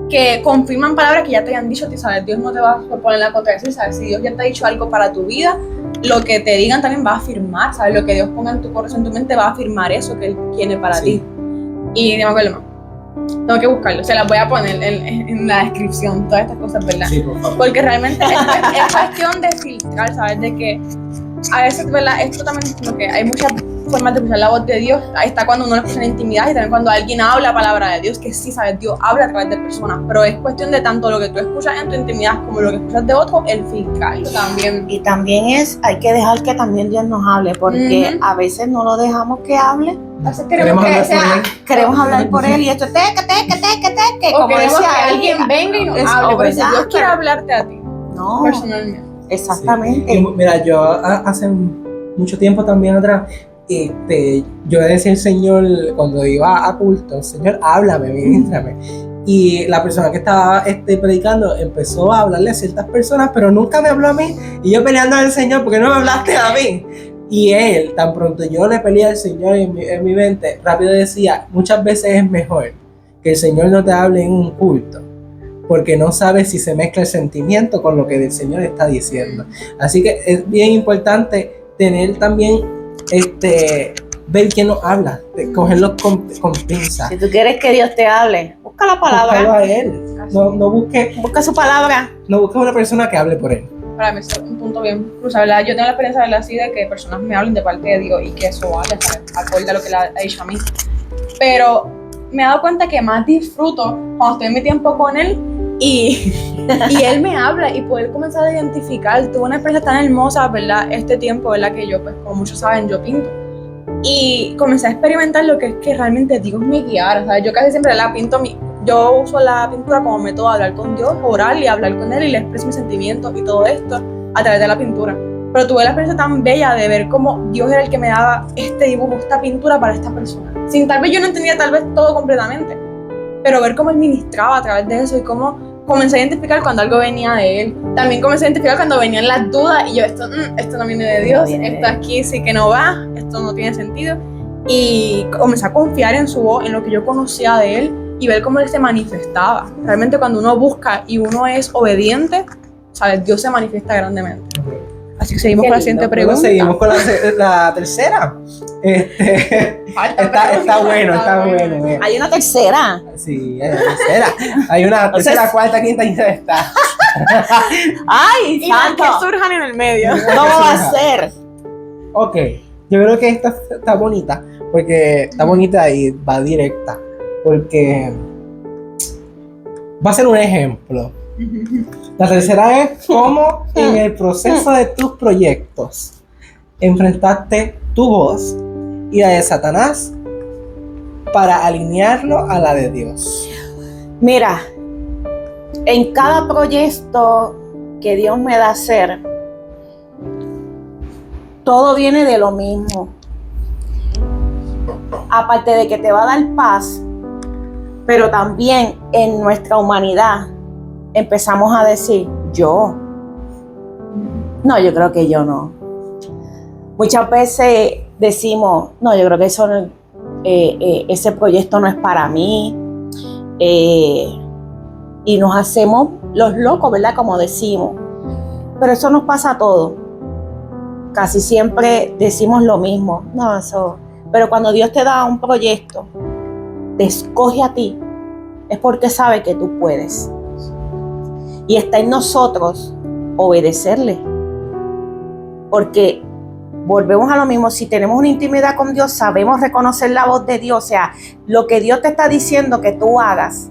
[SPEAKER 3] que confirman palabras que ya te hayan dicho a ti, ¿sabes? Dios no te va a poner la contradicción, ¿sabes? Si Dios ya te ha dicho algo para tu vida, lo que te digan también va a afirmar, ¿sabes? Lo que Dios ponga en tu corazón, en tu mente, va a afirmar eso que Él tiene para ti. Y no me acuerdo más. Tengo que buscarlo, se las voy a poner en la descripción, todas estas cosas, ¿verdad?
[SPEAKER 2] Sí, por favor.
[SPEAKER 3] Porque realmente es cuestión de filtrar, ¿sabes? De que a veces, ¿verdad? Esto también es como que hay muchas formas de escuchar la voz de Dios. Ahí está cuando uno lo escucha en intimidad y también cuando alguien habla palabra de Dios, que sí, ¿sabes? Dios habla a través de personas, pero es cuestión de tanto lo que tú escuchas en tu intimidad como lo que escuchas de otro, el filtrarlo también.
[SPEAKER 4] Y también hay que dejar que también Dios nos hable, porque a veces no lo dejamos que hable.
[SPEAKER 3] Entonces queremos que
[SPEAKER 2] hablar
[SPEAKER 3] sea,
[SPEAKER 2] por él.
[SPEAKER 4] Queremos hablar por él y esto
[SPEAKER 3] o
[SPEAKER 4] como
[SPEAKER 3] queremos
[SPEAKER 4] decía
[SPEAKER 3] que
[SPEAKER 4] él,
[SPEAKER 3] alguien venga y nos
[SPEAKER 4] es
[SPEAKER 3] hable, pero si
[SPEAKER 4] verdad,
[SPEAKER 3] Dios quiere
[SPEAKER 4] pero-
[SPEAKER 3] hablarte a ti,
[SPEAKER 4] No,
[SPEAKER 3] personalmente.
[SPEAKER 4] exactamente.
[SPEAKER 2] Sí. Y mira, yo hace mucho tiempo también atrás, yo le decía al Señor, cuando iba a culto, Señor, háblame, ministrame. Y la persona que estaba predicando empezó a hablarle a ciertas personas, pero nunca me habló a mí. Y yo peleando al Señor, ¿por qué no me hablaste a mí? Y él, tan pronto yo le peleé al Señor en mi mente, rápido decía, muchas veces es mejor que el Señor no te hable en un culto, porque no sabes si se mezcla el sentimiento con lo que el Señor está diciendo. Así que es bien importante tener también, ver quién nos habla, cogerlos con pinzas.
[SPEAKER 4] Si tú quieres que Dios te hable, busca la
[SPEAKER 2] Búscalo
[SPEAKER 4] palabra,
[SPEAKER 2] a Él. No busques
[SPEAKER 4] busca su palabra.
[SPEAKER 2] una persona que hable por Él.
[SPEAKER 3] Para mí es un punto bien crucial, ¿verdad? Yo tengo la experiencia, ¿verdad? Así de que personas me hablen de parte de Dios y que eso vaya, ¿sabes? Acorde a lo que le ha dicho a mí. Pero me he dado cuenta que más disfruto cuando estoy en mi tiempo con Él y Él me habla y poder comenzar a identificar. Tuve una experiencia tan hermosa, ¿verdad? Este tiempo, ¿verdad? Que yo, pues, como muchos saben, yo pinto. Y comencé a experimentar lo que es que realmente Dios me guiara, ¿sabes? Yo casi siempre yo uso la pintura como método de hablar con Dios, orar y hablar con Él y le expreso mis sentimientos y todo esto a través de la pintura. Pero tuve la experiencia tan bella de ver cómo Dios era el que me daba este dibujo, esta pintura para esta persona. Sin tal vez yo no entendía tal vez todo completamente, pero ver cómo Él ministraba a través de eso y cómo comencé a identificar cuando algo venía de Él. También comencé a identificar cuando venían las dudas y yo, esto no viene de Dios, esto aquí sí que no va, esto no tiene sentido. Y comencé a confiar en su voz, en lo que yo conocía de Él y ver cómo Él se manifestaba. Realmente cuando uno busca y uno es obediente, ¿sabes? Dios se manifiesta grandemente. Así que seguimos
[SPEAKER 4] Qué
[SPEAKER 3] con la
[SPEAKER 4] lindo.
[SPEAKER 3] siguiente
[SPEAKER 2] Bueno,
[SPEAKER 3] pregunta.
[SPEAKER 2] seguimos con la tercera. Está bueno.
[SPEAKER 4] Hay una tercera.
[SPEAKER 2] Sí, hay una tercera. Hay una tercera,
[SPEAKER 4] Entonces-
[SPEAKER 2] cuarta, quinta y sexta.
[SPEAKER 4] ¡Ay,
[SPEAKER 3] Y las
[SPEAKER 4] santo!
[SPEAKER 3] que surjan en el medio.
[SPEAKER 4] ¿Cómo va a ser?
[SPEAKER 2] Ok, yo creo que esta está bonita, porque está bonita y va directa, porque va a ser un ejemplo. La tercera es cómo en el proceso de tus proyectos enfrentaste tu voz y la de Satanás para alinearlo a la de Dios.
[SPEAKER 4] Mira, en cada proyecto que Dios me da hacer, todo viene de lo mismo. Aparte de que te va a dar paz, pero también en nuestra humanidad empezamos a decir, yo creo que yo no. Muchas veces decimos, no, yo creo que ese proyecto no es para mí. Y nos hacemos los locos, ¿verdad? Como decimos. Pero eso nos pasa a todos. Casi siempre decimos lo mismo. No, eso. Pero cuando Dios te da un proyecto, te escoge a ti, es porque sabe que tú puedes. Y está en nosotros obedecerle. Porque volvemos a lo mismo, si tenemos una intimidad con Dios, sabemos reconocer la voz de Dios. O sea, lo que Dios te está diciendo que tú hagas,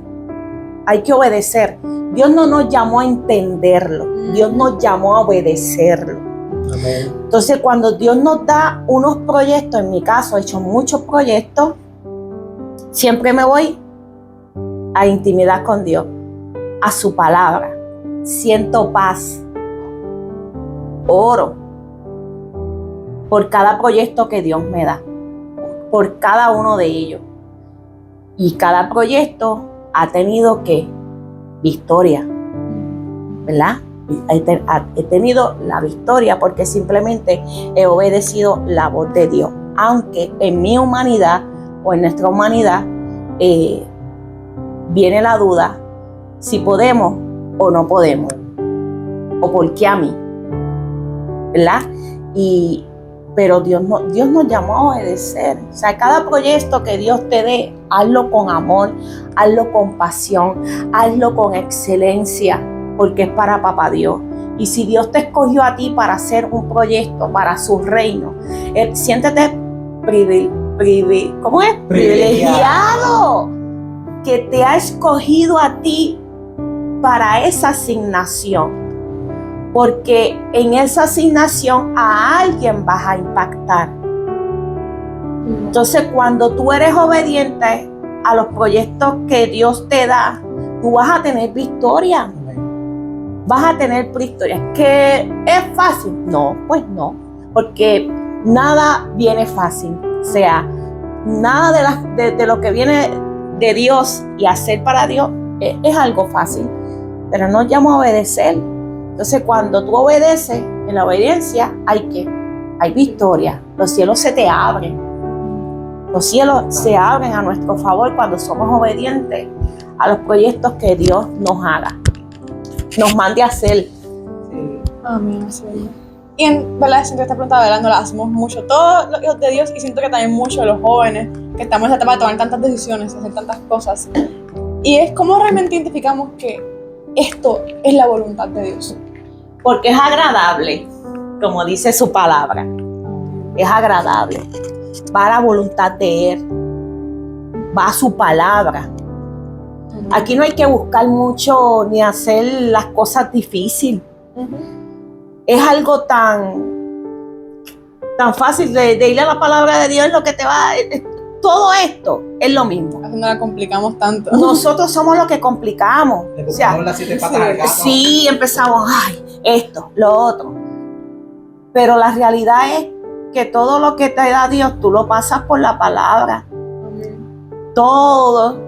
[SPEAKER 4] hay que obedecer. Dios no nos llamó a entenderlo, Dios nos llamó a obedecerlo.
[SPEAKER 2] Amén.
[SPEAKER 4] Entonces, cuando Dios nos da unos proyectos, en mi caso he hecho muchos proyectos, siempre me voy a intimidad con Dios, a su palabra. Siento paz, oro por cada proyecto que Dios me da. por cada uno de ellos. Y cada proyecto ha tenido victoria, ¿verdad? He tenido la victoria porque simplemente he obedecido la voz de Dios. Aunque en mi humanidad o en nuestra humanidad viene la duda si podemos o no podemos, o por qué a mí, ¿verdad? Pero Dios nos llamó a obedecer. O sea, cada proyecto que Dios te dé, hazlo con amor, hazlo con pasión, hazlo con excelencia, porque es para Papá Dios. Y si Dios te escogió a ti para hacer un proyecto para su reino, siéntete privilegiado que te ha escogido a ti para esa asignación. Porque en esa asignación a alguien vas a impactar. Entonces, cuando tú eres obediente a los proyectos que Dios te da, tú vas a tener victoria. Vas a tener victoria. ¿Que es fácil? No, pues no. Porque nada viene fácil. O sea, nada de lo que viene de Dios y hacer para Dios es algo fácil. Pero nos llama a obedecer. Entonces, cuando tú obedeces, en la obediencia hay victoria. Los cielos se te abren. Los cielos se abren a nuestro favor cuando somos obedientes a los proyectos que Dios nos haga, nos mande a hacer.
[SPEAKER 3] Amén. Y en verdad, siento que esta pregunta, ¿verdad? No la hacemos mucho todos los hijos de Dios, y siento que también mucho los jóvenes que estamos en esa etapa de tomar tantas decisiones, hacer tantas cosas. Y es cómo realmente identificamos que esto es la voluntad de Dios.
[SPEAKER 4] Porque es agradable, como dice su palabra. Es agradable. Va a la voluntad de Él. Va a su palabra. Aquí no hay que buscar mucho ni hacer las cosas difíciles. Es algo tan fácil de ir a la palabra de Dios, es lo que te va a... Todo esto es lo mismo.
[SPEAKER 3] No la complicamos tanto.
[SPEAKER 4] Nosotros somos los que complicamos.
[SPEAKER 2] Le buscamos las 7 patas al gato.
[SPEAKER 4] Sí, empezamos, esto, lo otro. Pero la realidad es que todo lo que te da Dios, tú lo pasas por la palabra. Todo.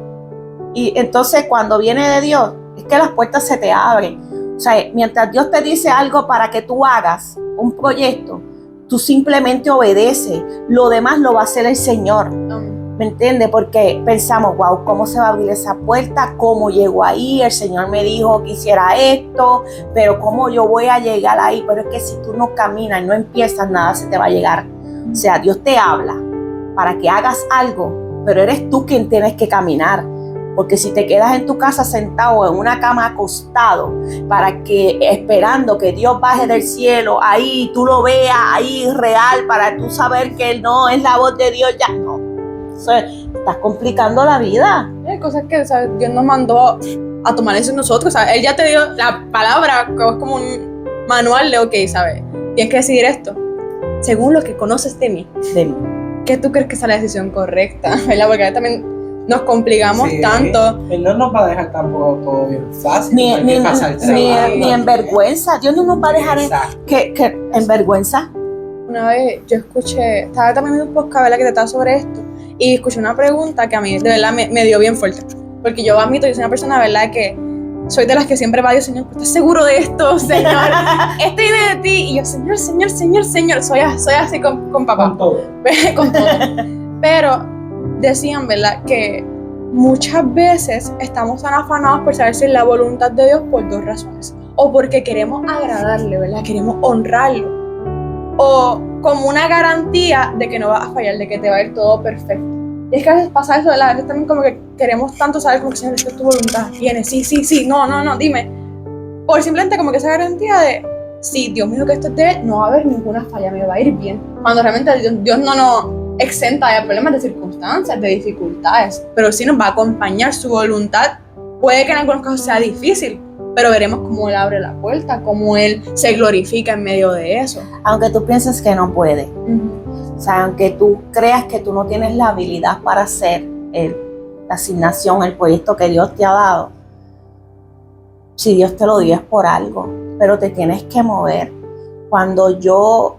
[SPEAKER 4] Y entonces cuando viene de Dios, es que las puertas se te abren. O sea, mientras Dios te dice algo para que tú hagas un proyecto, tú simplemente obedeces. Lo demás lo va a hacer el Señor. ¿Me entiendes? Porque pensamos, wow, ¿cómo se va a abrir esa puerta? ¿Cómo llego ahí? El Señor me dijo que hiciera esto, pero ¿cómo yo voy a llegar ahí? Pero es que si tú no caminas y no empiezas, nada se te va a llegar. O sea, Dios te habla para que hagas algo, pero eres tú quien tienes que caminar. Porque si te quedas en tu casa sentado en una cama acostado esperando que Dios baje del cielo, ahí tú lo veas, ahí real, para tú saber que no es la voz de Dios, ya no. O sea, estás complicando la vida.
[SPEAKER 3] Hay cosas que, ¿sabes? Dios nos mandó a tomar eso en nosotros, ¿sabes? Él ya te dio la palabra, que es como un manual de, ok, ¿sabes? Tienes que decidir esto, según lo que conoces de mí. ¿Qué tú crees que es la decisión correcta? ¿Verdad? Porque también nos complicamos tanto.
[SPEAKER 2] Él no nos va a dejar tampoco todo bien fácil.
[SPEAKER 4] Ni en vergüenza. Dios no nos va a dejar en vergüenza.
[SPEAKER 3] Una vez yo escuché, estaba también en un podcast, ¿verdad?, que trataba sobre esto, y escuché una pregunta que a mí de verdad me dio bien fuerte. Porque yo admito, yo soy una persona, ¿verdad?, que soy de las que siempre va a Dios, Señor, ¿estás seguro de esto, Señor? Esto viene de ti. Y yo, Señor, soy así con papá.
[SPEAKER 2] Con todo.
[SPEAKER 3] Con todo. Pero decían, ¿verdad?, que muchas veces estamos tan afanados por saber si es la voluntad de Dios por 2 razones. O porque queremos agradarle, ¿verdad?, queremos honrarlo. O como una garantía de que no vas a fallar, de que te va a ir todo perfecto. Y es que a veces pasa eso, ¿verdad? A veces también como que queremos tanto saber como que, Señor, esta es tu voluntad. Viene, sí, no, dime. Por simplemente como que esa garantía de, si Dios me dijo que esto es de Él, no va a haber ninguna falla, me va a ir bien. Cuando realmente Dios no nos exenta de problemas, de circunstancias, de dificultades, pero sí nos va a acompañar su voluntad. Puede que en algunos casos sea difícil, pero veremos cómo Él abre la puerta, cómo Él se glorifica en medio de eso.
[SPEAKER 4] Aunque tú pienses que no puede. O sea, aunque tú creas que tú no tienes la habilidad para hacer la asignación, el proyecto que Dios te ha dado, si Dios te lo dio es por algo, pero te tienes que mover. Cuando yo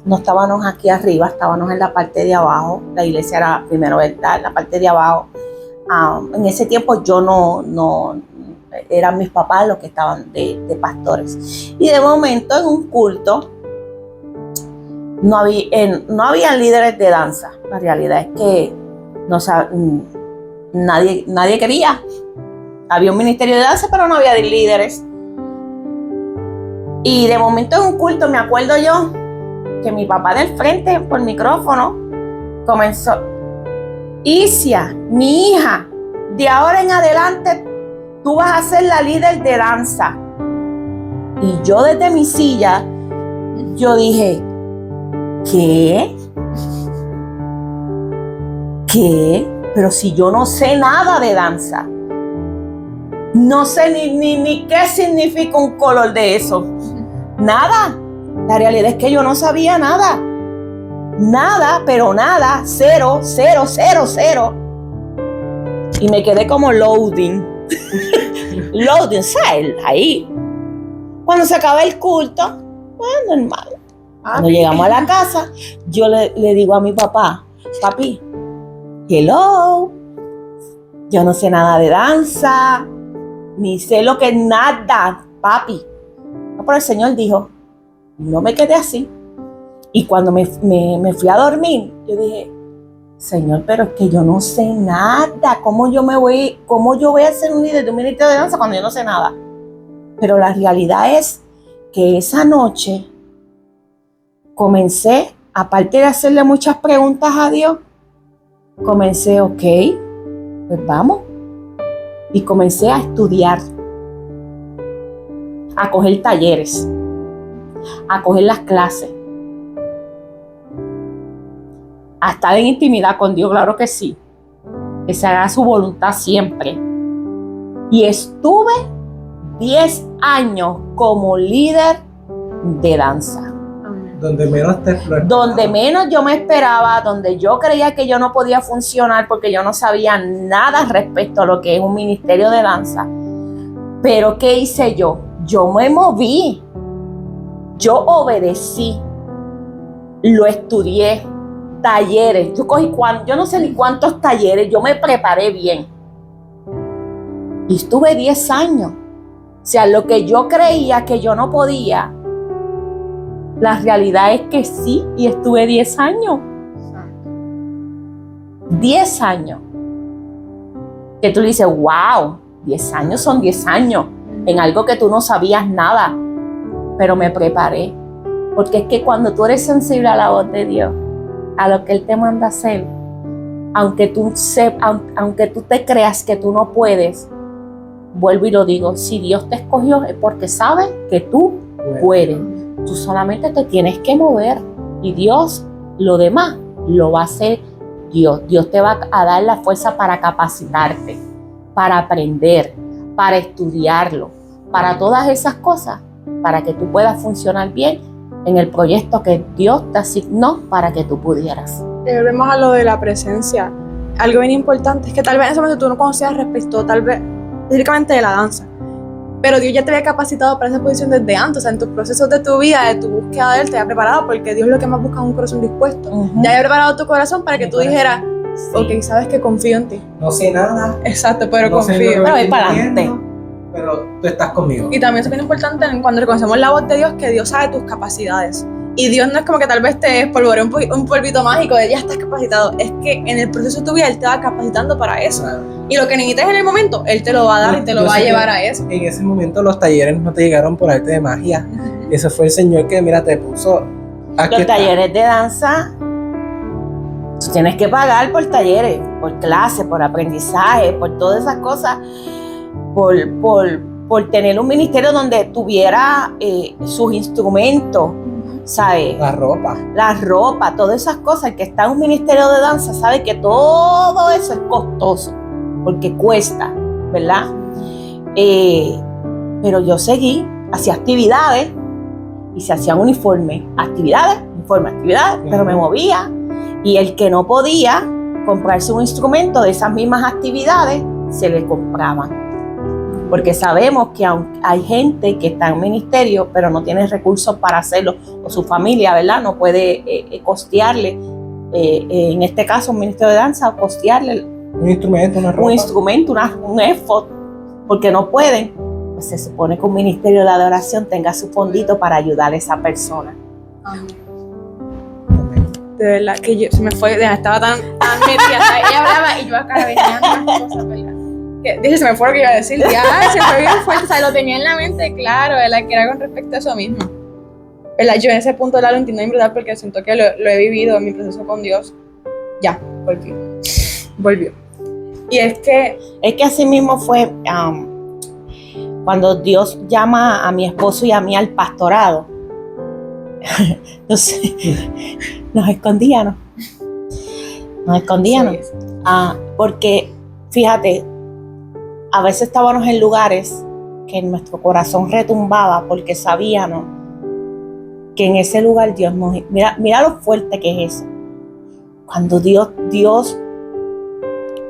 [SPEAKER 4] no estábamos aquí arriba, estábamos en la parte de abajo. La iglesia era primero, ¿verdad? En la parte de abajo. En ese tiempo yo no eran mis papás los que estaban de pastores. Y de momento en un culto no había líderes de danza. La realidad es que nadie quería. Había un ministerio de danza, pero no había líderes. Y de momento en un culto me acuerdo yo que mi papá del frente por micrófono comenzó: Isia, mi hija, de ahora en adelante tú vas a ser la líder de danza. Y yo desde mi silla, yo dije, ¿qué? ¿Qué? Pero si yo no sé nada de danza. No sé ni qué significa un color de eso. Nada. La realidad es que yo no sabía nada. Nada, pero nada. 0, 0, 0, 0. Y me quedé como loading. Loading, ¿sabes? Ahí. Cuando se acaba el culto, bueno, normal. Cuando llegamos a la casa, yo le digo a mi papá: papi, hello, yo no sé nada de danza, ni sé lo que es nada, papi. Pero el Señor dijo, no me quedé así. Y cuando me fui a dormir, yo dije, Señor, pero es que yo no sé nada. ¿Cómo yo voy a ser un líder de un ministerio de danza cuando yo no sé nada? Pero la realidad es que esa noche comencé, aparte de hacerle muchas preguntas a Dios, comencé, ok, pues vamos. Y comencé a estudiar, a coger talleres, a coger las clases, a estar en intimidad con Dios, claro que sí, que se haga su voluntad siempre. Y estuve 10 años como líder de danza.
[SPEAKER 2] Donde menos te exploraba.
[SPEAKER 4] Donde menos yo me esperaba, donde yo creía que yo no podía funcionar porque yo no sabía nada respecto a lo que es un ministerio de danza. Pero ¿qué hice yo? Yo me moví, yo obedecí, lo estudié, talleres, yo no sé ni cuántos talleres, yo me preparé bien. Y estuve 10 años. O sea, lo que yo creía que yo no podía, la realidad es que sí, y estuve 10 años. 10 años. Que tú le dices, wow, 10 años son 10 años en algo que tú no sabías nada. Pero me preparé. Porque es que cuando tú eres sensible a la voz de Dios, a lo que Él te manda hacer, aunque tú te creas que tú no puedes, vuelvo y lo digo, si Dios te escogió es porque sabe que tú puedes. Tú solamente te tienes que mover y Dios, lo demás, lo va a hacer Dios. Dios te va a dar la fuerza para capacitarte, para aprender, para estudiarlo, para todas esas cosas, para que tú puedas funcionar bien en el proyecto que Dios te asignó para que tú pudieras.
[SPEAKER 3] Volvemos a lo de la presencia. Algo bien importante es que tal vez en ese momento tú no conocías respecto, tal vez, específicamente de la danza. Pero Dios ya te había capacitado para esa posición desde antes, o sea, en tus procesos de tu vida, de tu búsqueda de Él, te había preparado, porque Dios lo que más busca es un corazón dispuesto. Ya había preparado tu corazón para que tú dijeras, ok, sabes que confío en ti.
[SPEAKER 2] No sé nada.
[SPEAKER 3] Exacto, pero
[SPEAKER 2] no sé lo que
[SPEAKER 3] confío.
[SPEAKER 4] Pero
[SPEAKER 2] estoy
[SPEAKER 4] voy para adelante.
[SPEAKER 2] viviendo, pero tú estás conmigo.
[SPEAKER 3] Y también es bien importante cuando reconocemos la voz de Dios, que Dios sabe tus capacidades. Y Dios no es como que tal vez te espolvorea un polvito mágico de ya estás capacitado. Es que en el proceso de tu vida Él te va capacitando para eso.
[SPEAKER 2] Claro.
[SPEAKER 3] Y lo que necesites en el momento, Él te lo va a dar y te lo
[SPEAKER 2] Yo
[SPEAKER 3] va a
[SPEAKER 2] sé
[SPEAKER 3] llevar
[SPEAKER 2] que
[SPEAKER 3] a eso.
[SPEAKER 2] En ese momento los talleres no te llegaron por arte de magia. Ese fue el Señor que, mira, te puso. Aquí
[SPEAKER 4] Los
[SPEAKER 2] está.
[SPEAKER 4] talleres de danza, tú tienes que pagar por talleres, por clases, por aprendizaje, por todas esas cosas, por tener un ministerio donde tuviera sus instrumentos, ¿sabes?
[SPEAKER 2] La ropa.
[SPEAKER 4] La ropa, todas esas cosas. El que está en un ministerio de danza sabe que todo eso es costoso, porque cuesta, ¿verdad? Pero yo seguí, hacía actividades y se hacían uniformes, actividades, pero me movía. Y el que no podía comprarse un instrumento de esas mismas actividades, se le compraban. porque sabemos que hay gente que está en ministerio, pero no tiene recursos para hacerlo, o su familia, ¿verdad? No puede costearle, en este caso un ministerio de danza, costearle
[SPEAKER 2] Un instrumento, una ropa.
[SPEAKER 4] un instrumento, un effort, porque no pueden. Pues se supone que un ministerio de adoración tenga su fondito para ayudar a esa persona.
[SPEAKER 3] De verdad que yo, se me fue, estaba tan metida, ¿sabes? Ella hablaba y yo acá venía unas cosas, ¿verdad? Que, dije, se me fue lo que iba a decir, ya, se fue bien fuerte, o sea, lo tenía en la mente, claro, ¿verdad? Que era con respecto a eso mismo. ¿Verdad? Yo en ese punto lo entiendo en verdad porque siento que lo he vivido en mi proceso con Dios. Ya, volvió. Y es que
[SPEAKER 4] así mismo fue cuando Dios llama a mi esposo y a mí al pastorado. Entonces, nos escondíamos.
[SPEAKER 3] Sí.
[SPEAKER 4] Porque, fíjate, a veces estábamos en lugares que nuestro corazón retumbaba porque sabíamos que en ese lugar Dios nos... Mira lo fuerte que es eso. Cuando Dios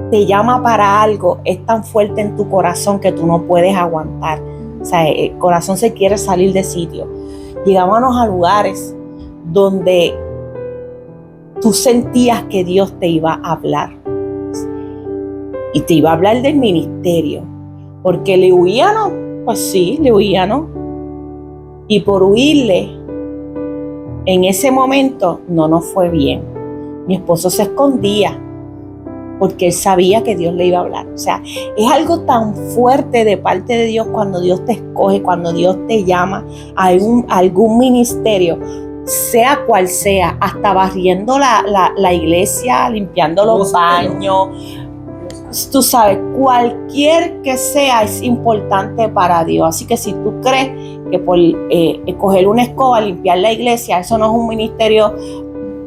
[SPEAKER 4] te llama para algo, es tan fuerte en tu corazón que tú no puedes aguantar. O sea, el corazón se quiere salir de sitio. Llegábamos a lugares donde tú sentías que Dios te iba a hablar. Y te iba a hablar del ministerio. Porque le huíamos, pues sí, le huíamos. Y por huirle, en ese momento no nos fue bien. Mi esposo se escondía porque él sabía que Dios le iba a hablar. O sea, es algo tan fuerte de parte de Dios cuando Dios te escoge, cuando Dios te llama a algún ministerio, sea cual sea, hasta barriendo la iglesia, limpiando los baños. Tú sabes, cualquier que sea es importante para Dios. Así que si tú crees que por coger una escoba, limpiar la iglesia, eso no es un ministerio,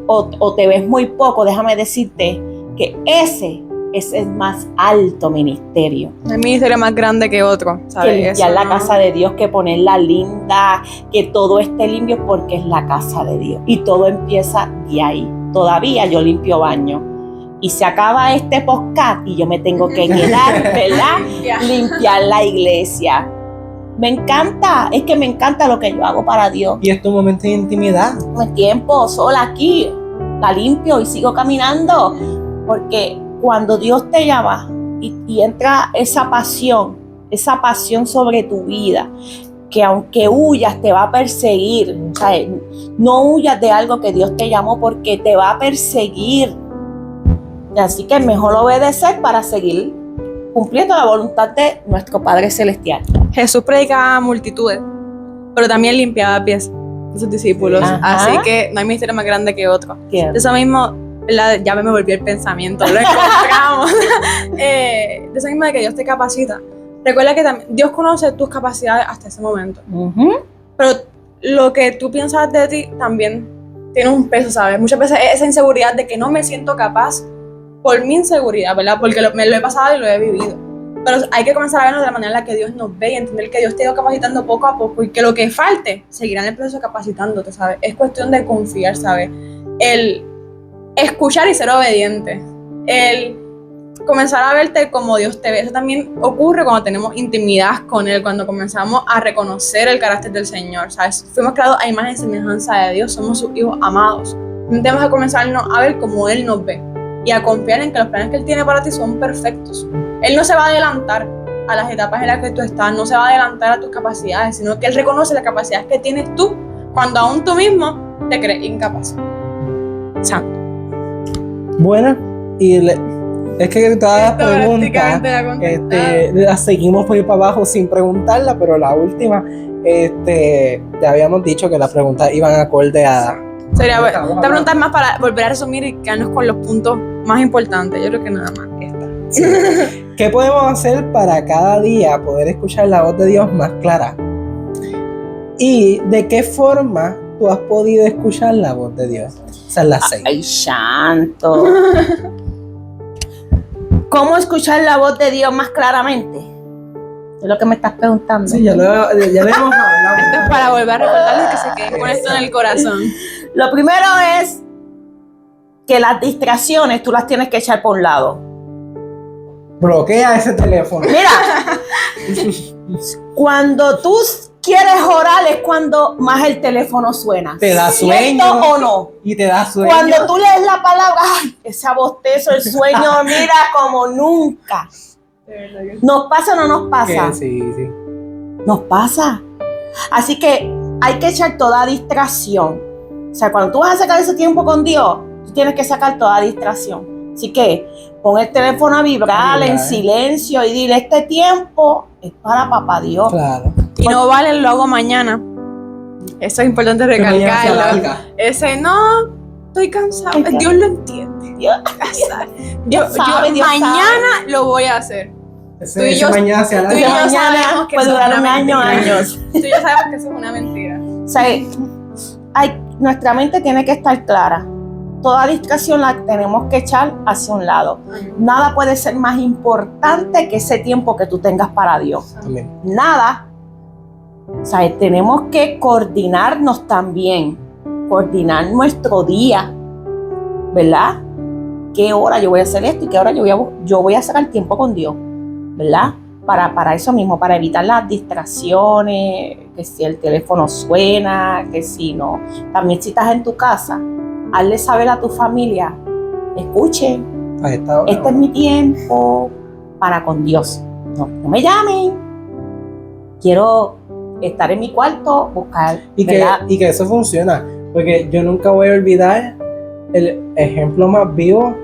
[SPEAKER 4] o te ves muy poco, déjame decirte que ese es el más alto ministerio.
[SPEAKER 3] el ministerio más grande que otro, ¿sabes?
[SPEAKER 4] Que limpiar
[SPEAKER 3] Eso,
[SPEAKER 4] la
[SPEAKER 3] ¿no?
[SPEAKER 4] casa de Dios, que ponerla linda, que todo esté limpio, porque es la casa de Dios. Y todo empieza de ahí. Todavía yo limpio baño. Y se acaba este podcast y yo me tengo que quedar, ¿verdad?
[SPEAKER 3] Ya.
[SPEAKER 4] Limpiar la iglesia. Me encanta, es que me encanta lo que yo hago para Dios.
[SPEAKER 2] Y es tu momento de intimidad.
[SPEAKER 4] Me tiempo sola aquí, la limpio y sigo caminando. Porque cuando Dios te llama y entra esa pasión sobre tu vida, que aunque huyas te va a perseguir. O sea, no huyas de algo que Dios te llamó porque te va a perseguir. Así que es mejor obedecer para seguir cumpliendo la voluntad de nuestro Padre Celestial.
[SPEAKER 3] Jesús predicaba a multitudes, pero también limpiaba pies de sus discípulos.
[SPEAKER 4] Ajá.
[SPEAKER 3] Así que no hay ministerio más grande que otro.
[SPEAKER 4] ¿Qué?
[SPEAKER 3] De eso mismo, ya me volvió el pensamiento, lo encontramos. De eso mismo de que Dios te capacita. Recuerda que también Dios conoce tus capacidades hasta ese momento.
[SPEAKER 4] Uh-huh.
[SPEAKER 3] Pero lo que tú piensas de ti también tiene un peso, ¿sabes? Muchas veces es esa inseguridad de que no me siento capaz por mi inseguridad, ¿verdad? Porque me lo he pasado y lo he vivido. Pero hay que comenzar a vernos de la manera en la que Dios nos ve y entender que Dios te ha ido capacitando poco a poco y que lo que falte seguirá en el proceso capacitándote, ¿sabes? Es cuestión de confiar, ¿sabes? El escuchar y ser obediente. El comenzar a verte como Dios te ve. Eso también ocurre cuando tenemos intimidad con Él, cuando comenzamos a reconocer el carácter del Señor, ¿sabes? Fuimos creados a imagen y semejanza de Dios, somos sus hijos amados. Tenemos que comenzarnos a ver como Él nos ve y a confiar en que los planes que Él tiene para ti son perfectos. Él no se va a adelantar a las etapas en las que tú estás, no se va a adelantar a tus capacidades, sino que Él reconoce las capacidades que tienes tú cuando aún tú mismo te crees incapaz. Santo.
[SPEAKER 2] Bueno, y es que todas las
[SPEAKER 3] Esto
[SPEAKER 2] preguntas
[SPEAKER 3] prácticamente la contesté.
[SPEAKER 2] las seguimos por ir para abajo sin preguntarla, pero la última, ya habíamos dicho que las preguntas iban acorde a...
[SPEAKER 3] Sería
[SPEAKER 2] Estamos
[SPEAKER 3] esta
[SPEAKER 2] hablando.
[SPEAKER 3] pregunta es más para volver a resumir y quedarnos con los puntos más importantes. Yo creo que nada más esta.
[SPEAKER 2] ¿Qué podemos hacer para cada día poder escuchar la voz de Dios más clara? ¿Y de qué forma tú has podido escuchar la voz de Dios? Esa es la 6.
[SPEAKER 4] Ay, santo. ¿Cómo escuchar la voz de Dios más claramente? Es lo que me estás preguntando.
[SPEAKER 2] Sí, ya lo hemos hablado.
[SPEAKER 3] Esto es para volver a recordarles que se queden con esto en el corazón.
[SPEAKER 4] Lo primero es que las distracciones tú las tienes que echar por un lado.
[SPEAKER 2] Bloquea ese teléfono.
[SPEAKER 4] Mira, Cuando tú quieres orar es cuando más el teléfono suena.
[SPEAKER 2] Te da
[SPEAKER 4] ¿Cierto
[SPEAKER 2] sueño.
[SPEAKER 4] o no?
[SPEAKER 2] Y te da sueño.
[SPEAKER 4] Cuando tú lees la palabra, ¡ay! Ese bostezo, el sueño, mira, como nunca. ¿Nos pasa o no nos pasa?
[SPEAKER 2] Que sí.
[SPEAKER 4] Nos pasa. Así que hay que echar toda distracción. O sea, cuando tú vas a sacar ese tiempo con Dios, tú tienes que sacar toda distracción. Así que pon el teléfono a vibrar en silencio y dile, este tiempo es para papá Dios.
[SPEAKER 2] Claro.
[SPEAKER 3] Y no vale, lo hago mañana. Eso es importante recalcarlo. Ese no, estoy cansado. Dios lo entiende.
[SPEAKER 4] Dios sabe, Dios
[SPEAKER 3] mañana lo voy a hacer.
[SPEAKER 2] Ese mañana se
[SPEAKER 3] tú y yo sabemos que
[SPEAKER 4] puede
[SPEAKER 3] eso es
[SPEAKER 4] durar
[SPEAKER 3] una
[SPEAKER 4] años.
[SPEAKER 3] Tú y yo sabemos que eso es una mentira.
[SPEAKER 4] O sea, nuestra mente tiene que estar clara. Toda distracción la tenemos que echar hacia un lado. Nada puede ser más importante que ese tiempo que tú tengas para Dios.
[SPEAKER 2] Amén.
[SPEAKER 4] Nada. O sea, tenemos que coordinarnos también. Coordinar nuestro día. ¿Verdad? ¿Qué hora yo voy a hacer esto y qué hora yo voy a sacar tiempo con Dios? ¿Verdad? Para eso mismo, para evitar las distracciones, que si el teléfono suena, que si no. También si estás en tu casa, hazle saber a tu familia, escuchen, este es mi tiempo para con Dios. No me llamen. Quiero estar en mi cuarto, buscar.
[SPEAKER 2] Y que eso funciona, porque yo nunca voy a olvidar el ejemplo más vivo,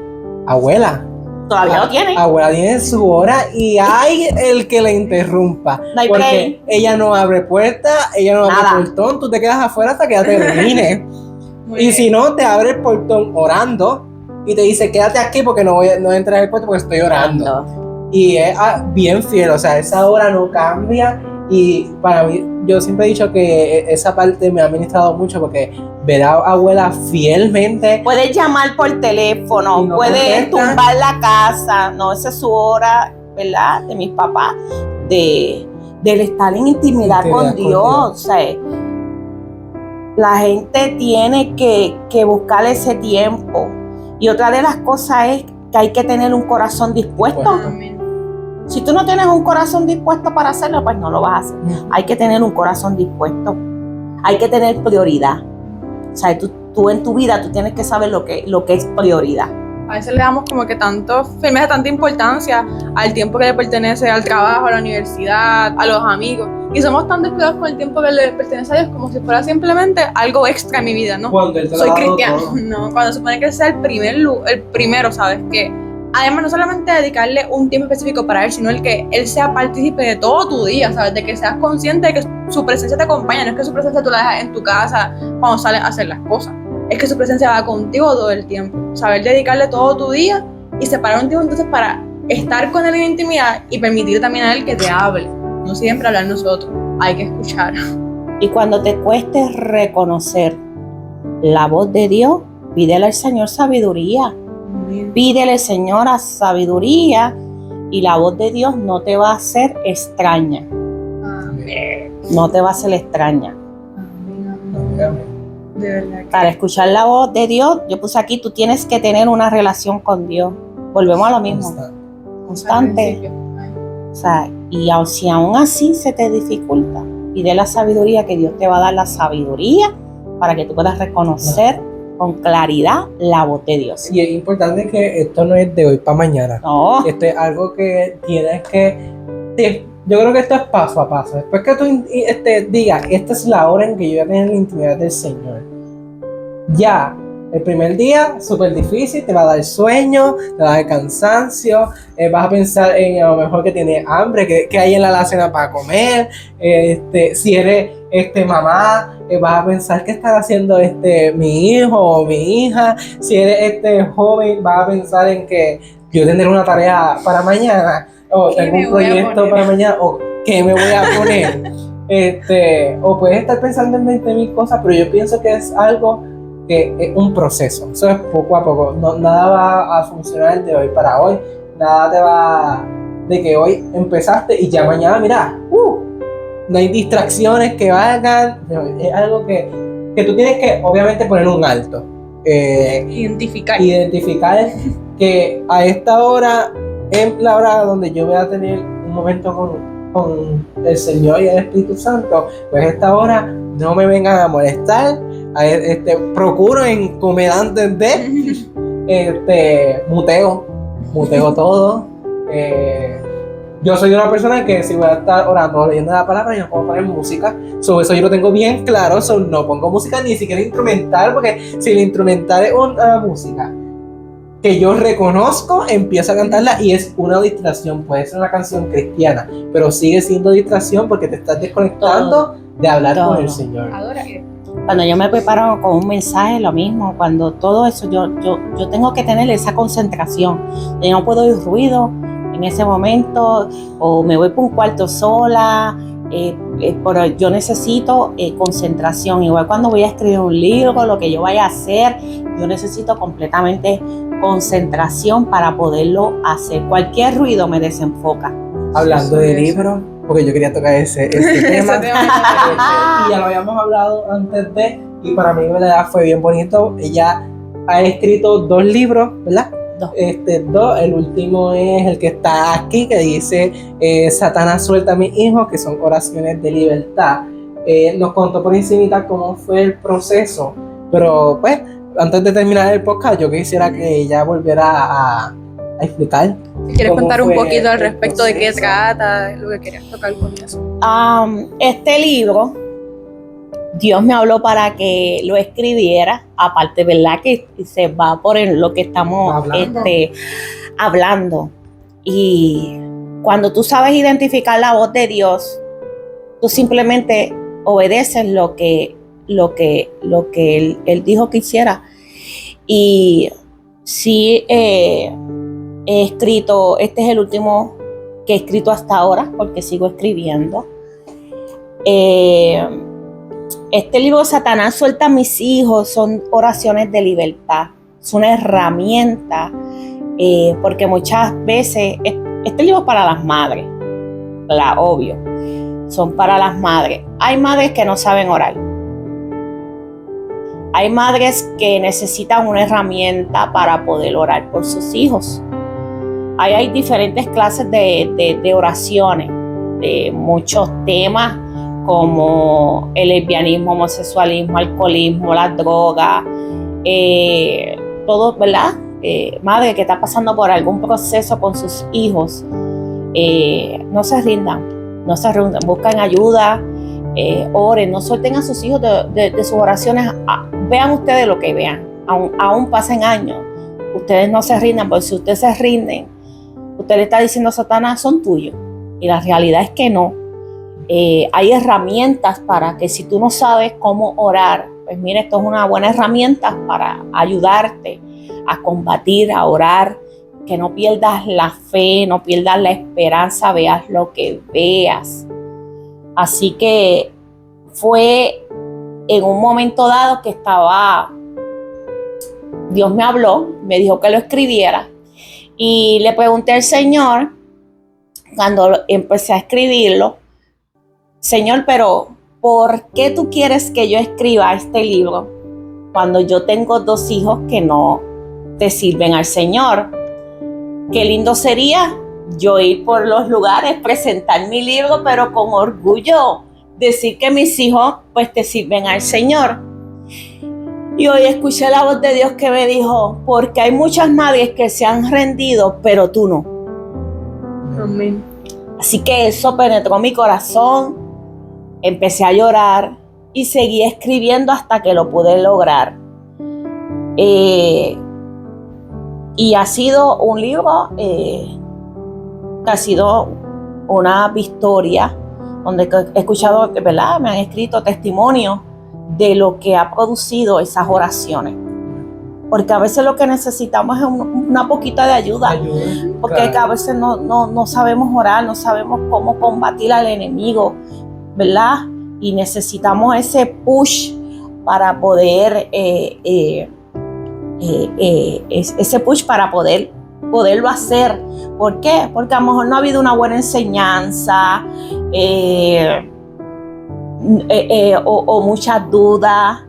[SPEAKER 2] abuela.
[SPEAKER 4] Todavía lo tiene.
[SPEAKER 2] Abuela tiene su hora y hay el que la interrumpa.
[SPEAKER 4] No hay
[SPEAKER 2] porque
[SPEAKER 4] break.
[SPEAKER 2] ella no abre puerta, ella no
[SPEAKER 4] Nada.
[SPEAKER 2] abre portón, tú te quedas afuera hasta que ya termine. Y si no, te abre el portón orando y te dice, quédate aquí porque no voy a entrar al puerto porque estoy orando. Y es bien fiel, o sea, esa hora no cambia. Y para mí, yo siempre he dicho que esa parte me ha ministrado mucho porque ver a abuela fielmente.
[SPEAKER 4] Puedes llamar por teléfono,
[SPEAKER 2] No
[SPEAKER 4] puedes
[SPEAKER 2] contesta.
[SPEAKER 4] tumbar la casa. No, esa es su hora, ¿verdad? De mis papás, del estar en intimidad con Dios. O sea, la gente tiene que buscar ese tiempo. Y otra de las cosas es que hay que tener un corazón dispuesto.
[SPEAKER 3] Amén.
[SPEAKER 4] Si tú no tienes un corazón dispuesto para hacerlo, pues no lo vas a hacer. Hay que tener un corazón dispuesto. Hay que tener prioridad. O sea, tú en tu vida, tú tienes que saber lo que es prioridad.
[SPEAKER 3] A veces le damos como que tanto firmeza, tanta importancia al tiempo que le pertenece al trabajo, a la universidad, a los amigos. Y somos tan descuidados con el tiempo que le pertenece a Dios como si fuera simplemente algo extra en mi vida, ¿no?
[SPEAKER 2] Cuando él te lo
[SPEAKER 3] Soy
[SPEAKER 2] ha dado
[SPEAKER 3] cristiano.
[SPEAKER 2] todo.
[SPEAKER 3] No, cuando se supone que sea el primero, ¿sabes? Que además no solamente dedicarle un tiempo específico para él, sino el que él sea partícipe de todo tu día, ¿sabes? De que seas consciente de que su presencia te acompaña. No es que su presencia tú la dejas en tu casa cuando sales a hacer las cosas. Es que su presencia va contigo todo el tiempo. Saber dedicarle todo tu día y separar un tiempo entonces para estar con él en intimidad y permitir también a él que te hable. No siempre hablar nosotros, hay que escuchar.
[SPEAKER 4] Y cuando te cueste reconocer la voz de Dios, pídele al Señor sabiduría. Pídele, Señora, sabiduría y la voz de Dios no te va a hacer extraña.
[SPEAKER 3] Amén.
[SPEAKER 4] No te va a hacer extraña.
[SPEAKER 3] De verdad que
[SPEAKER 4] Para escuchar la voz de Dios, yo puse aquí, tú tienes que tener una relación con Dios. Volvemos a lo mismo. Constante. O sea, y si aún así se te dificulta, pide la sabiduría, que Dios te va a dar la sabiduría para que tú puedas reconocer con claridad la voz de Dios.
[SPEAKER 2] Y es importante que esto no es de hoy para mañana.
[SPEAKER 4] No,
[SPEAKER 2] Esto es algo que tienes que... Yo creo que esto es paso a paso. Después que tú digas, esta es la hora en que yo voy a tener la intimidad del Señor. Ya, el primer día, súper difícil, te va a dar sueño, te va a dar cansancio, vas a pensar en a lo mejor que tienes hambre, que hay en la alacena para comer. Si eres mamá, vas a pensar qué está haciendo mi hijo o mi hija. Si eres joven, vas a pensar en que yo tendré una tarea para mañana, o
[SPEAKER 3] ¿Qué
[SPEAKER 2] tengo
[SPEAKER 3] me
[SPEAKER 2] un
[SPEAKER 3] voy a
[SPEAKER 2] proyecto
[SPEAKER 3] poner?
[SPEAKER 2] para mañana, o qué me voy a poner. O puedes estar pensando en 20,000 cosas, pero yo pienso que es algo que es un proceso. Eso es poco a poco. Nada va a funcionar de hoy para hoy. Nada te va de que hoy empezaste y ya mañana, mira, no hay distracciones que valgan. Es algo que tú tienes que, obviamente, poner un alto.
[SPEAKER 3] identificar.
[SPEAKER 2] Identificar que a esta hora es la hora donde yo voy a tener un momento con el Señor y el Espíritu Santo, pues a esta hora no me vengan a molestar, procuro que antes de, muteo todo. Yo soy una persona que si voy a estar orando o leyendo la palabra, yo no puedo poner música. Sobre eso yo lo tengo bien claro. No pongo música ni siquiera instrumental, porque si el instrumental es una música que yo reconozco, empiezo a cantarla y es una distracción. Puede ser una canción cristiana, pero sigue siendo distracción porque te estás desconectando de hablar con el Señor.
[SPEAKER 3] Adora.
[SPEAKER 4] Cuando yo me preparo con un mensaje, lo mismo. Cuando todo eso, yo tengo que tener esa concentración. Yo no puedo oír ruido en ese momento, o me voy por un cuarto sola, pero yo necesito concentración. Igual cuando voy a escribir un libro, lo que yo vaya a hacer, yo necesito completamente concentración para poderlo hacer. Cualquier ruido me desenfoca.
[SPEAKER 2] Hablando de libros, porque yo quería tocar ese tema, y ya lo habíamos hablado antes y para mí, ¿verdad? Fue bien bonito. Ella ha escrito 2 libros, ¿verdad? 2. El último es el que está aquí, que dice Satanás suelta a mis hijos, que son oraciones de libertad. Nos contó por encimita cómo fue el proceso, pero pues antes de terminar el podcast yo quisiera que ella volviera a explicar.
[SPEAKER 3] ¿Quieres contar un poquito al
[SPEAKER 2] el
[SPEAKER 3] respecto de qué
[SPEAKER 2] proceso?
[SPEAKER 3] trata, lo que querías tocar con eso?
[SPEAKER 4] Este libro, Dios me habló para que lo escribiera, aparte, ¿verdad? Que se va por lo que estamos hablando. Y cuando tú sabes identificar la voz de Dios, tú simplemente obedeces lo que él dijo que hiciera. Y sí, he escrito, este es el último que he escrito hasta ahora, porque sigo escribiendo. Este libro, Satanás suelta a mis hijos, son oraciones de libertad. Es una herramienta, porque muchas veces, este libro es para las madres, obvio, son para las madres. Hay madres que no saben orar. Hay madres que necesitan una herramienta para poder orar por sus hijos. Hay diferentes clases de oraciones, de muchos temas, como el lesbianismo, homosexualismo, alcoholismo, las drogas, todo, ¿verdad? Madre que está pasando por algún proceso con sus hijos, no se rindan, buscan ayuda, oren, no suelten a sus hijos de sus oraciones. Vean ustedes lo que vean, aún pasen años, ustedes no se rindan, porque si ustedes se rinden, usted le está diciendo a Satanás, son tuyos, y la realidad es que no. Hay herramientas para que si tú no sabes cómo orar, pues mire, esto es una buena herramienta para ayudarte a combatir, a orar, que no pierdas la fe, no pierdas la esperanza, veas lo que veas. Así que fue en un momento dado que Dios me habló, me dijo que lo escribiera, y le pregunté al Señor, cuando empecé a escribirlo, Señor, pero ¿por qué tú quieres que yo escriba este libro cuando yo tengo 2 hijos que no te sirven al Señor? Qué lindo sería yo ir por los lugares, presentar mi libro, pero con orgullo decir que mis hijos pues te sirven al Señor. Y hoy escuché la voz de Dios que me dijo, porque hay muchas madres que se han rendido, pero tú no.
[SPEAKER 3] Amén.
[SPEAKER 4] Así que eso penetró mi corazón. Empecé a llorar y seguí escribiendo hasta que lo pude lograr. Y ha sido un libro que ha sido una victoria, donde he escuchado, ¿verdad? Me han escrito testimonios de lo que ha producido esas oraciones. Porque a veces lo que necesitamos es una poquita de ayuda. Porque claro, a veces no sabemos orar, no sabemos cómo combatir al enemigo, ¿verdad? Y necesitamos ese push para poder, ese push para poderlo hacer. ¿Por qué? Porque a lo mejor no ha habido una buena enseñanza, o muchas dudas.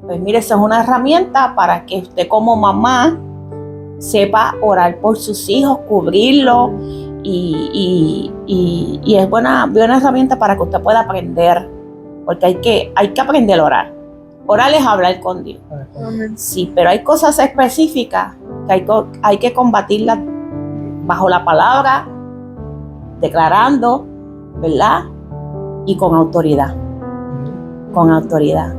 [SPEAKER 4] Pues mire, esa es una herramienta para que usted como mamá sepa orar por sus hijos, cubrirlos y es buena herramienta para que usted pueda aprender, porque hay que aprender a orar. Orar es hablar con Dios.
[SPEAKER 3] Amén.
[SPEAKER 4] Sí, pero hay cosas específicas que hay que combatirlas bajo la palabra, declarando, ¿verdad? Y con autoridad. Con autoridad.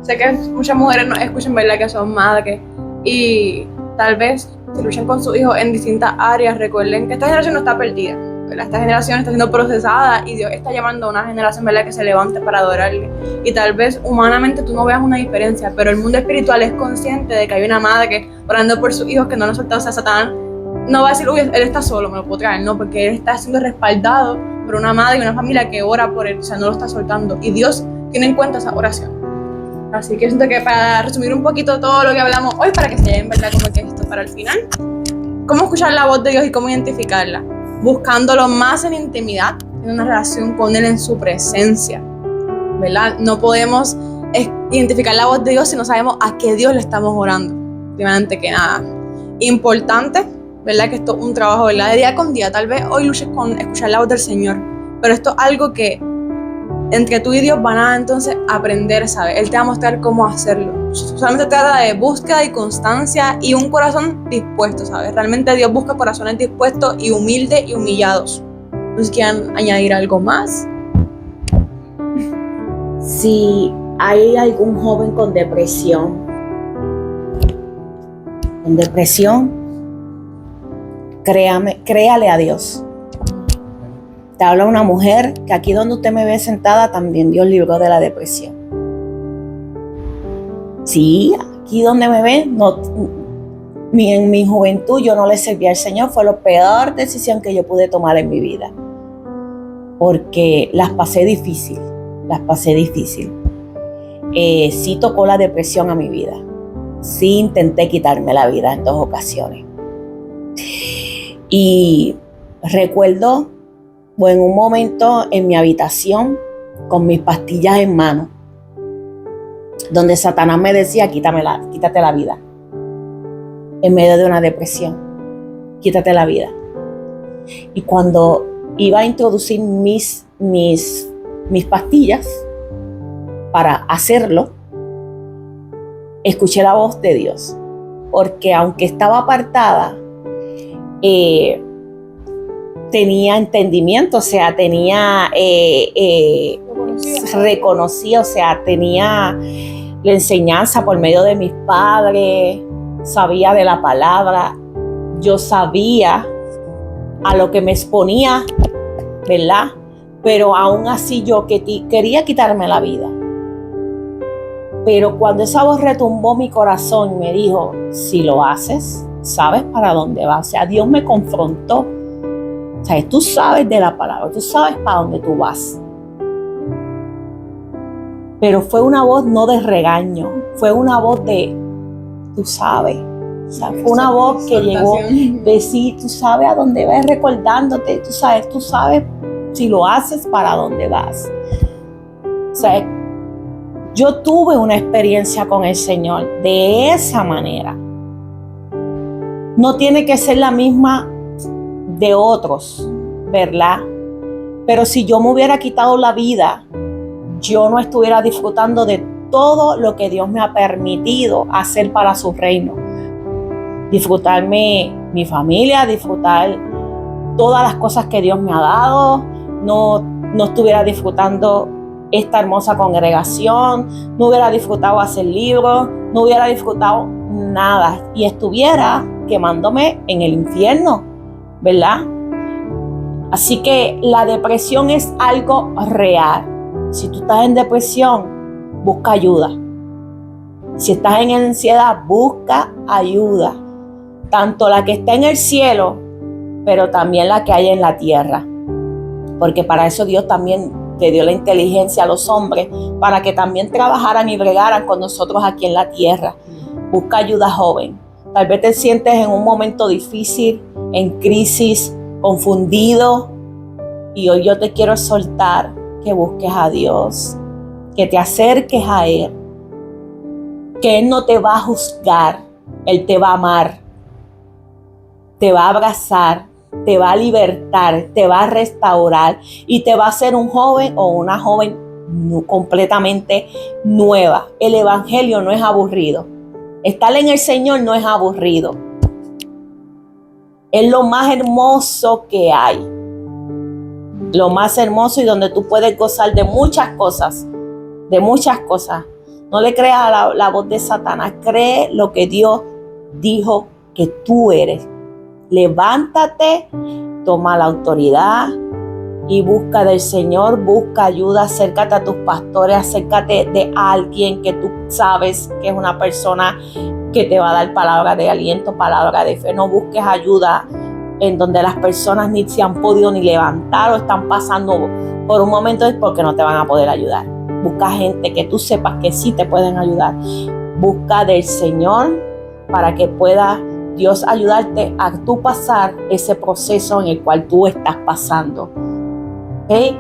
[SPEAKER 3] Sé que muchas mujeres nos escuchan, ¿verdad? Que son madres y tal vez si luchan con sus hijos en distintas áreas, recuerden que esta generación no está perdida, ¿verdad? Esta generación está siendo procesada y Dios está llamando a una generación, ¿verdad? Que se levante para adorarle. Y tal vez humanamente tú no veas una diferencia, pero el mundo espiritual es consciente de que hay una madre orando por sus hijos que no lo soltado. O sea, Satanás no va a decir, uy, él está solo, me lo puedo traer, no, porque él está siendo respaldado por una madre y una familia que ora por él, o sea, no lo está soltando. Y Dios tiene en cuenta esa oración. Así que siento que para resumir un poquito todo lo que hablamos hoy, para que se lleven, ¿verdad? Como que esto para el final. ¿Cómo escuchar la voz de Dios y cómo identificarla? Buscándolo más en intimidad, en una relación con Él en su presencia, ¿verdad? No podemos identificar la voz de Dios si no sabemos a qué Dios le estamos orando, primeramente que nada. Importante, ¿verdad? Que esto es un trabajo, ¿verdad? De día con día. Tal vez hoy luches con escuchar la voz del Señor, pero esto es algo que entre tú y Dios van a entonces aprender, ¿sabes? Él te va a mostrar cómo hacerlo. Solamente trata de búsqueda y constancia y un corazón dispuesto, ¿sabes? Realmente Dios busca corazones dispuestos y humildes y humillados. No sé si quieren añadir algo más.
[SPEAKER 4] Si hay algún joven con depresión, créale a Dios. Te habla una mujer que aquí donde usted me ve sentada también Dios libró de la depresión. Sí, aquí donde me ve, en mi juventud yo no le serví al Señor, fue la peor decisión que yo pude tomar en mi vida. Porque las pasé difícil. Sí tocó la depresión a mi vida. Sí intenté quitarme la vida en 2 ocasiones. Y recuerdo en un momento en mi habitación con mis pastillas en mano, donde Satanás me decía, quítate la vida. En medio de una depresión, quítate la vida. Y cuando iba a introducir mis pastillas para hacerlo, escuché la voz de Dios. Porque aunque estaba apartada, tenía entendimiento, o sea, reconocía, o sea, tenía la enseñanza por medio de mis padres, sabía de la palabra, yo sabía a lo que me exponía, ¿verdad? Pero aún así yo quería quitarme la vida. Pero cuando esa voz retumbó mi corazón y me dijo, si lo haces, sabes para dónde vas. O sea, Dios me confrontó. O sea, tú sabes de la palabra, tú sabes para dónde tú vas. Pero fue una voz no de regaño, fue una voz de, tú sabes. O sea, fue una voz que llegó de sí, tú sabes a dónde vas, recordándote, tú sabes si lo haces para dónde vas. O sea, yo tuve una experiencia con el Señor de esa manera. No tiene que ser la misma de otros, ¿verdad? Pero si yo me hubiera quitado la vida, yo no estuviera disfrutando de todo lo que Dios me ha permitido hacer para su reino. Disfrutarme mi familia, disfrutar todas las cosas que Dios me ha dado, no estuviera disfrutando esta hermosa congregación, no hubiera disfrutado hacer libros, no hubiera disfrutado nada y estuviera quemándome en el infierno, ¿verdad? Así que la depresión es algo real. Si tú estás en depresión, busca ayuda. Si estás en ansiedad, busca ayuda. Tanto la que está en el cielo, pero también la que hay en la tierra. Porque para eso Dios también le dio la inteligencia a los hombres, para que también trabajaran y bregaran con nosotros aquí en la tierra. Busca ayuda, joven. Tal vez te sientes en un momento difícil, en crisis, confundido. Y hoy yo te quiero exhortar que busques a Dios, que te acerques a Él, que Él no te va a juzgar, Él te va a amar, te va a abrazar te va a libertar, te va a restaurar y te va a hacer un joven o una joven completamente nueva. El evangelio no es aburrido. Estar en el Señor no es aburrido. Es lo más hermoso que hay. Lo más hermoso y donde tú puedes gozar de muchas cosas. De muchas cosas. No le creas a la voz de Satanás. Cree lo que Dios dijo que tú eres. Levántate, toma la autoridad y busca del Señor, busca ayuda, acércate a tus pastores, acércate de alguien que tú sabes que es una persona que te va a dar palabra de aliento, palabra de fe. No busques ayuda en donde las personas ni se han podido ni levantar o están pasando por un momento porque no te van a poder ayudar. Busca gente que tú sepas que sí te pueden ayudar. Busca del Señor para que pueda Dios ayudarte a tú pasar ese proceso en el cual tú estás pasando. ¿Okay?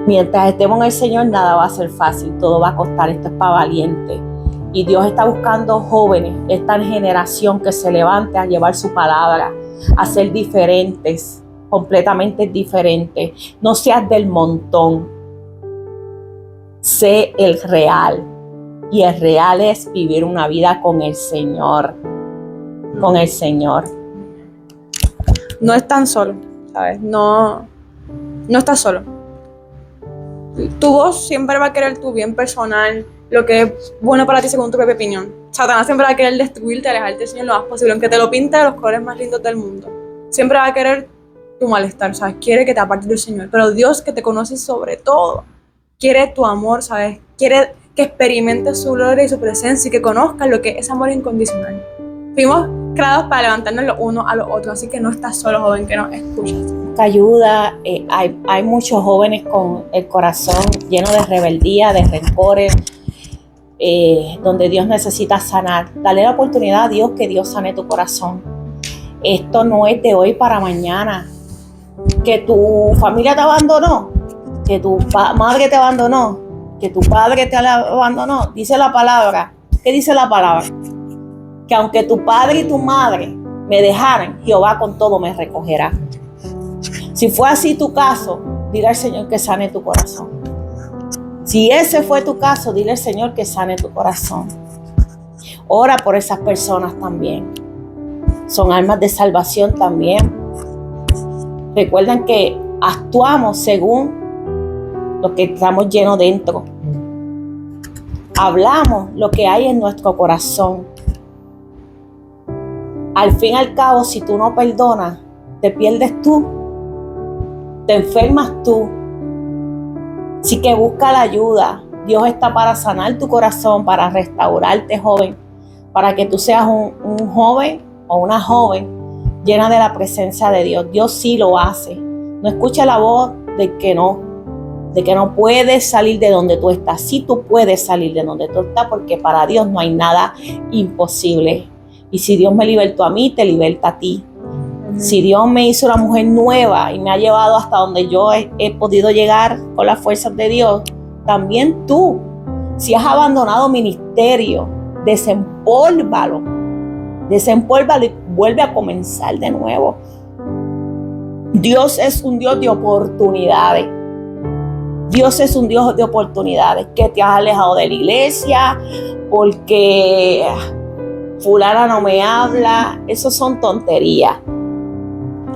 [SPEAKER 4] Mientras estemos en el Señor, nada va a ser fácil, todo va a costar. Esto es para valientes. Y Dios está buscando jóvenes, esta generación que se levante a llevar su palabra, a ser diferentes, completamente diferentes. No seas del montón, sé el real. Y el real es vivir una vida con el Señor. Con el Señor.
[SPEAKER 3] No están solo, ¿sabes? No estás solo. Tu voz siempre va a querer tu bien personal, lo que es bueno para ti según tu propia opinión. Satanás siempre va a querer destruirte, alejarte del Señor lo más posible, aunque te lo pinte de los colores más lindos del mundo. Siempre va a querer tu malestar, ¿sabes? Quiere que te apartes del Señor. Pero Dios, que te conoce sobre todo, quiere tu amor, ¿sabes? Quiere que experimentes su gloria y su presencia y que conozcas lo que es amor incondicional. Fuimos creados para levantarnos los unos a los otros, así que no estás solo, joven, que nos escuchas.
[SPEAKER 4] Ayuda, hay muchos jóvenes con el corazón lleno de rebeldía, de rencores, donde Dios necesita sanar. Dale la oportunidad a Dios que Dios sane tu corazón. Esto no es de hoy para mañana. Que tu familia te abandonó, que tu madre te abandonó, que tu padre te abandonó. Dice la palabra. ¿Qué dice la palabra? Que aunque tu padre y tu madre me dejaran, Jehová con todo me recogerá. Si fue así tu caso, dile al Señor que sane tu corazón. Si ese fue tu caso, dile al Señor que sane tu corazón. Ora por esas personas también. Son almas de salvación también. Recuerden que actuamos según lo que estamos llenos dentro. Hablamos lo que hay en nuestro corazón. Al fin y al cabo, si tú no perdonas, te pierdes tú, te enfermas tú. Así que busca la ayuda. Dios está para sanar tu corazón, para restaurarte, joven, para que tú seas un joven o una joven llena de la presencia de Dios. Dios sí lo hace. No escucha la voz de que no puedes salir de donde tú estás. Sí, tú puedes salir de donde tú estás, porque para Dios no hay nada imposible. Y si Dios me libertó a mí, te liberta a ti. Si Dios me hizo una mujer nueva y me ha llevado hasta donde yo he podido llegar con las fuerzas de Dios, también tú, si has abandonado ministerio, desempólvalo y vuelve a comenzar de nuevo. Dios es un Dios de oportunidades. Dios es un Dios de oportunidades. Que te has alejado de la iglesia porque fulana no me habla. Eso son tonterías.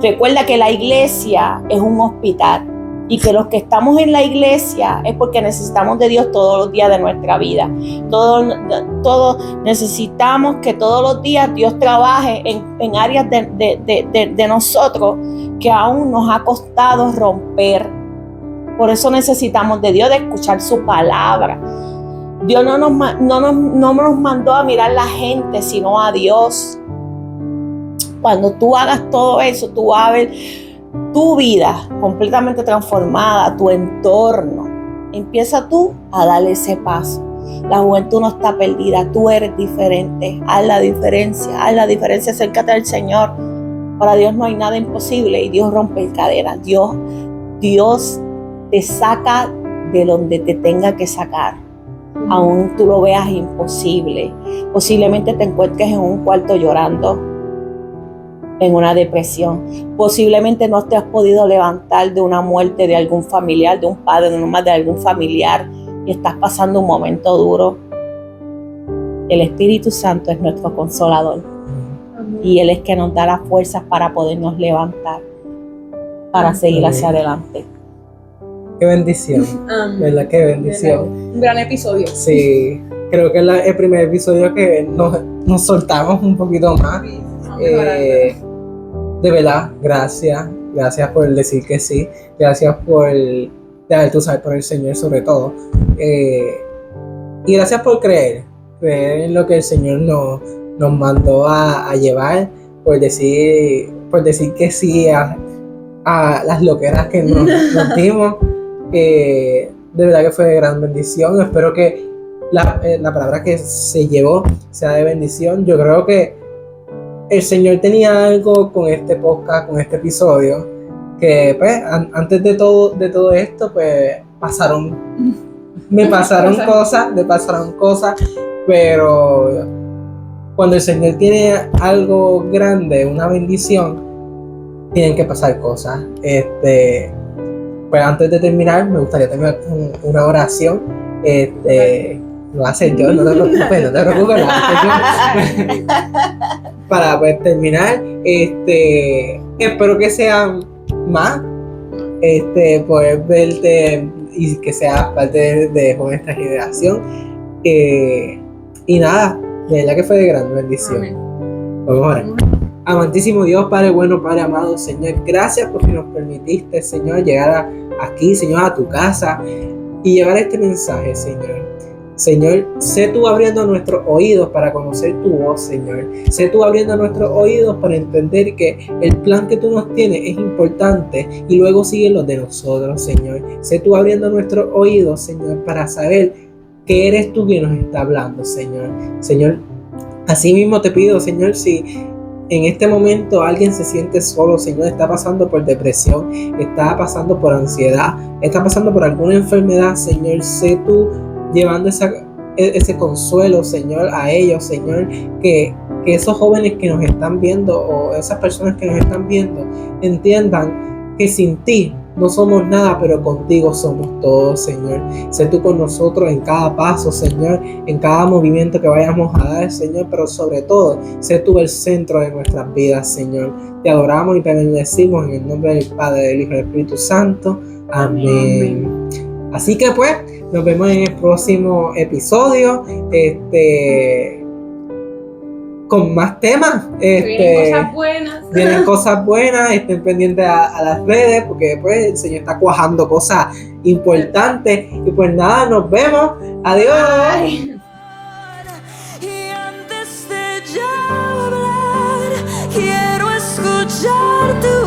[SPEAKER 4] Recuerda que la iglesia es un hospital y que los que estamos en la iglesia es porque necesitamos de Dios todos los días de nuestra vida. Todos necesitamos que todos los días Dios trabaje en áreas de nosotros que aún nos ha costado romper. Por eso necesitamos de Dios, de escuchar su palabra. Dios no nos mandó a mirar la gente, sino a Dios. Cuando tú hagas todo eso, tú vas a ver tu vida completamente transformada, tu entorno. Empieza tú a darle ese paso. La juventud no está perdida, tú eres diferente. Haz la diferencia, acércate al Señor. Para Dios no hay nada imposible y Dios rompe cadenas. Dios te saca de donde te tenga que sacar. Aún tú lo veas imposible. Posiblemente te encuentres en un cuarto llorando. en una depresión. Posiblemente no te has podido levantar de una muerte de algún familiar, de un padre, de una madre, de algún familiar, y estás pasando un momento duro. El Espíritu Santo es nuestro consolador. Y Él es que nos da las fuerzas para podernos levantar, para seguir hacia adelante.
[SPEAKER 2] Qué bendición, ¿verdad? Qué bendición.
[SPEAKER 3] Un gran episodio.
[SPEAKER 2] Sí, creo que es el primer episodio que nos soltamos un poquito más. De verdad, gracias por decir que sí, gracias por dejarte usar por el Señor sobre todo, y gracias por creer en lo que el Señor nos mandó a llevar, por decir que sí a las loqueras que nos dimos. De verdad que fue de gran bendición. Espero que la palabra que se llevó sea de bendición. Yo creo que el Señor tenía algo con este podcast, con este episodio, que pues antes de todo esto pues me pasaron cosas, pero cuando el Señor tiene algo grande, una bendición, tienen que pasar cosas. Pues antes de terminar, me gustaría terminar con una oración. Lo hace yo, no te preocupes, lo hace yo. Para pues terminar, espero que sea más, poder verte y que seas parte de esta generación. Y nada, de verdad que fue de gran bendición.
[SPEAKER 3] Amén.
[SPEAKER 2] Vamos a orar. Amantísimo Dios, Padre bueno, Padre amado, Señor, gracias porque nos permitiste, Señor, llegar aquí, Señor, a tu casa y llevar este mensaje, Señor. Señor, sé tú abriendo nuestros oídos para conocer tu voz, Señor. Sé tú abriendo nuestros oídos para entender que el plan que tú nos tienes es importante y luego siguen los de nosotros, Señor. Sé tú abriendo nuestros oídos, Señor, para saber que eres tú quien nos está hablando, Señor. Señor, así mismo te pido, Señor, si en este momento alguien se siente solo, Señor, está pasando por depresión, está pasando por ansiedad, está pasando por alguna enfermedad, Señor, sé tú llevando ese consuelo, Señor, a ellos, Señor, que esos jóvenes que nos están viendo o esas personas que nos están viendo entiendan que sin ti no somos nada, pero contigo somos todo, Señor. Sé tú con nosotros en cada paso, Señor, en cada movimiento que vayamos a dar, Señor, pero sobre todo, sé tú el centro de nuestras vidas, Señor. Te adoramos y te bendecimos en el nombre del Padre, del Hijo y del Espíritu Santo. Amén. Así que pues, nos vemos en el próximo episodio, con más temas.
[SPEAKER 3] Vienen cosas buenas.
[SPEAKER 2] Vienen cosas buenas, estén pendientes a las redes, porque después el Señor está cuajando cosas importantes. Y pues nada, nos vemos. Adiós.
[SPEAKER 3] Ay.
[SPEAKER 1] Y antes de ya hablar, quiero escuchar tu